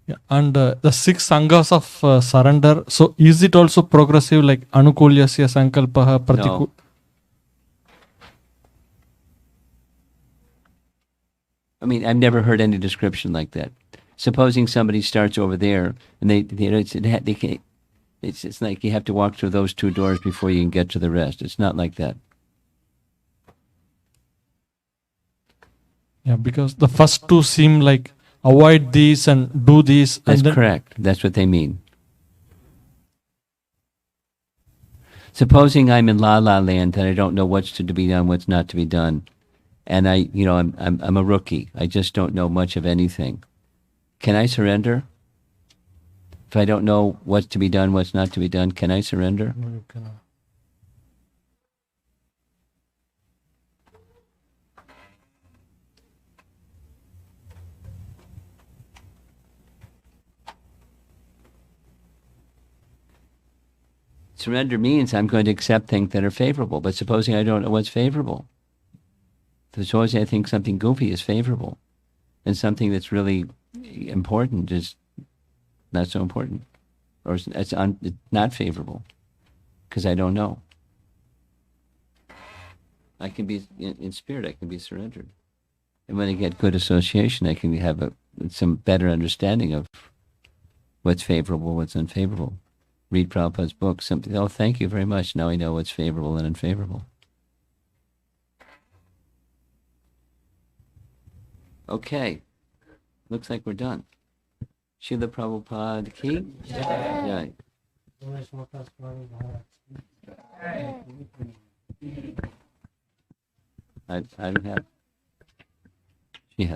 Yeah, and the 6 sanghas of surrender, so is it also progressive like anukulyasya sankalpaha pratikul? No. I mean, I've never heard any description like that. Supposing somebody starts over there, and it's like you have to walk through those 2 doors before you can get to the rest. It's not like that. Yeah, because the first 2 seem like avoid these and do these. That's and correct. That's what they mean. Supposing I'm in La La Land and I don't know what's to be done, what's not to be done, and I'm a rookie. I just don't know much of anything. Can I surrender? If I don't know what's to be done, what's not to be done, can I surrender? No, you cannot. Surrender means I'm going to accept things that are favorable, but supposing I don't know what's favorable. Supposing I think something goofy is favorable, and something that's really important is not so important, or it's not favorable, because I don't know. I can be, in spirit, I can be surrendered. And when I get good association, I can have some better understanding of what's favorable, what's unfavorable. Read Prabhupada's book, something, oh, thank you very much. Now I know what's favorable and unfavorable. Okay. Looks like we're done. Srila Prabhupada ki Jai. I have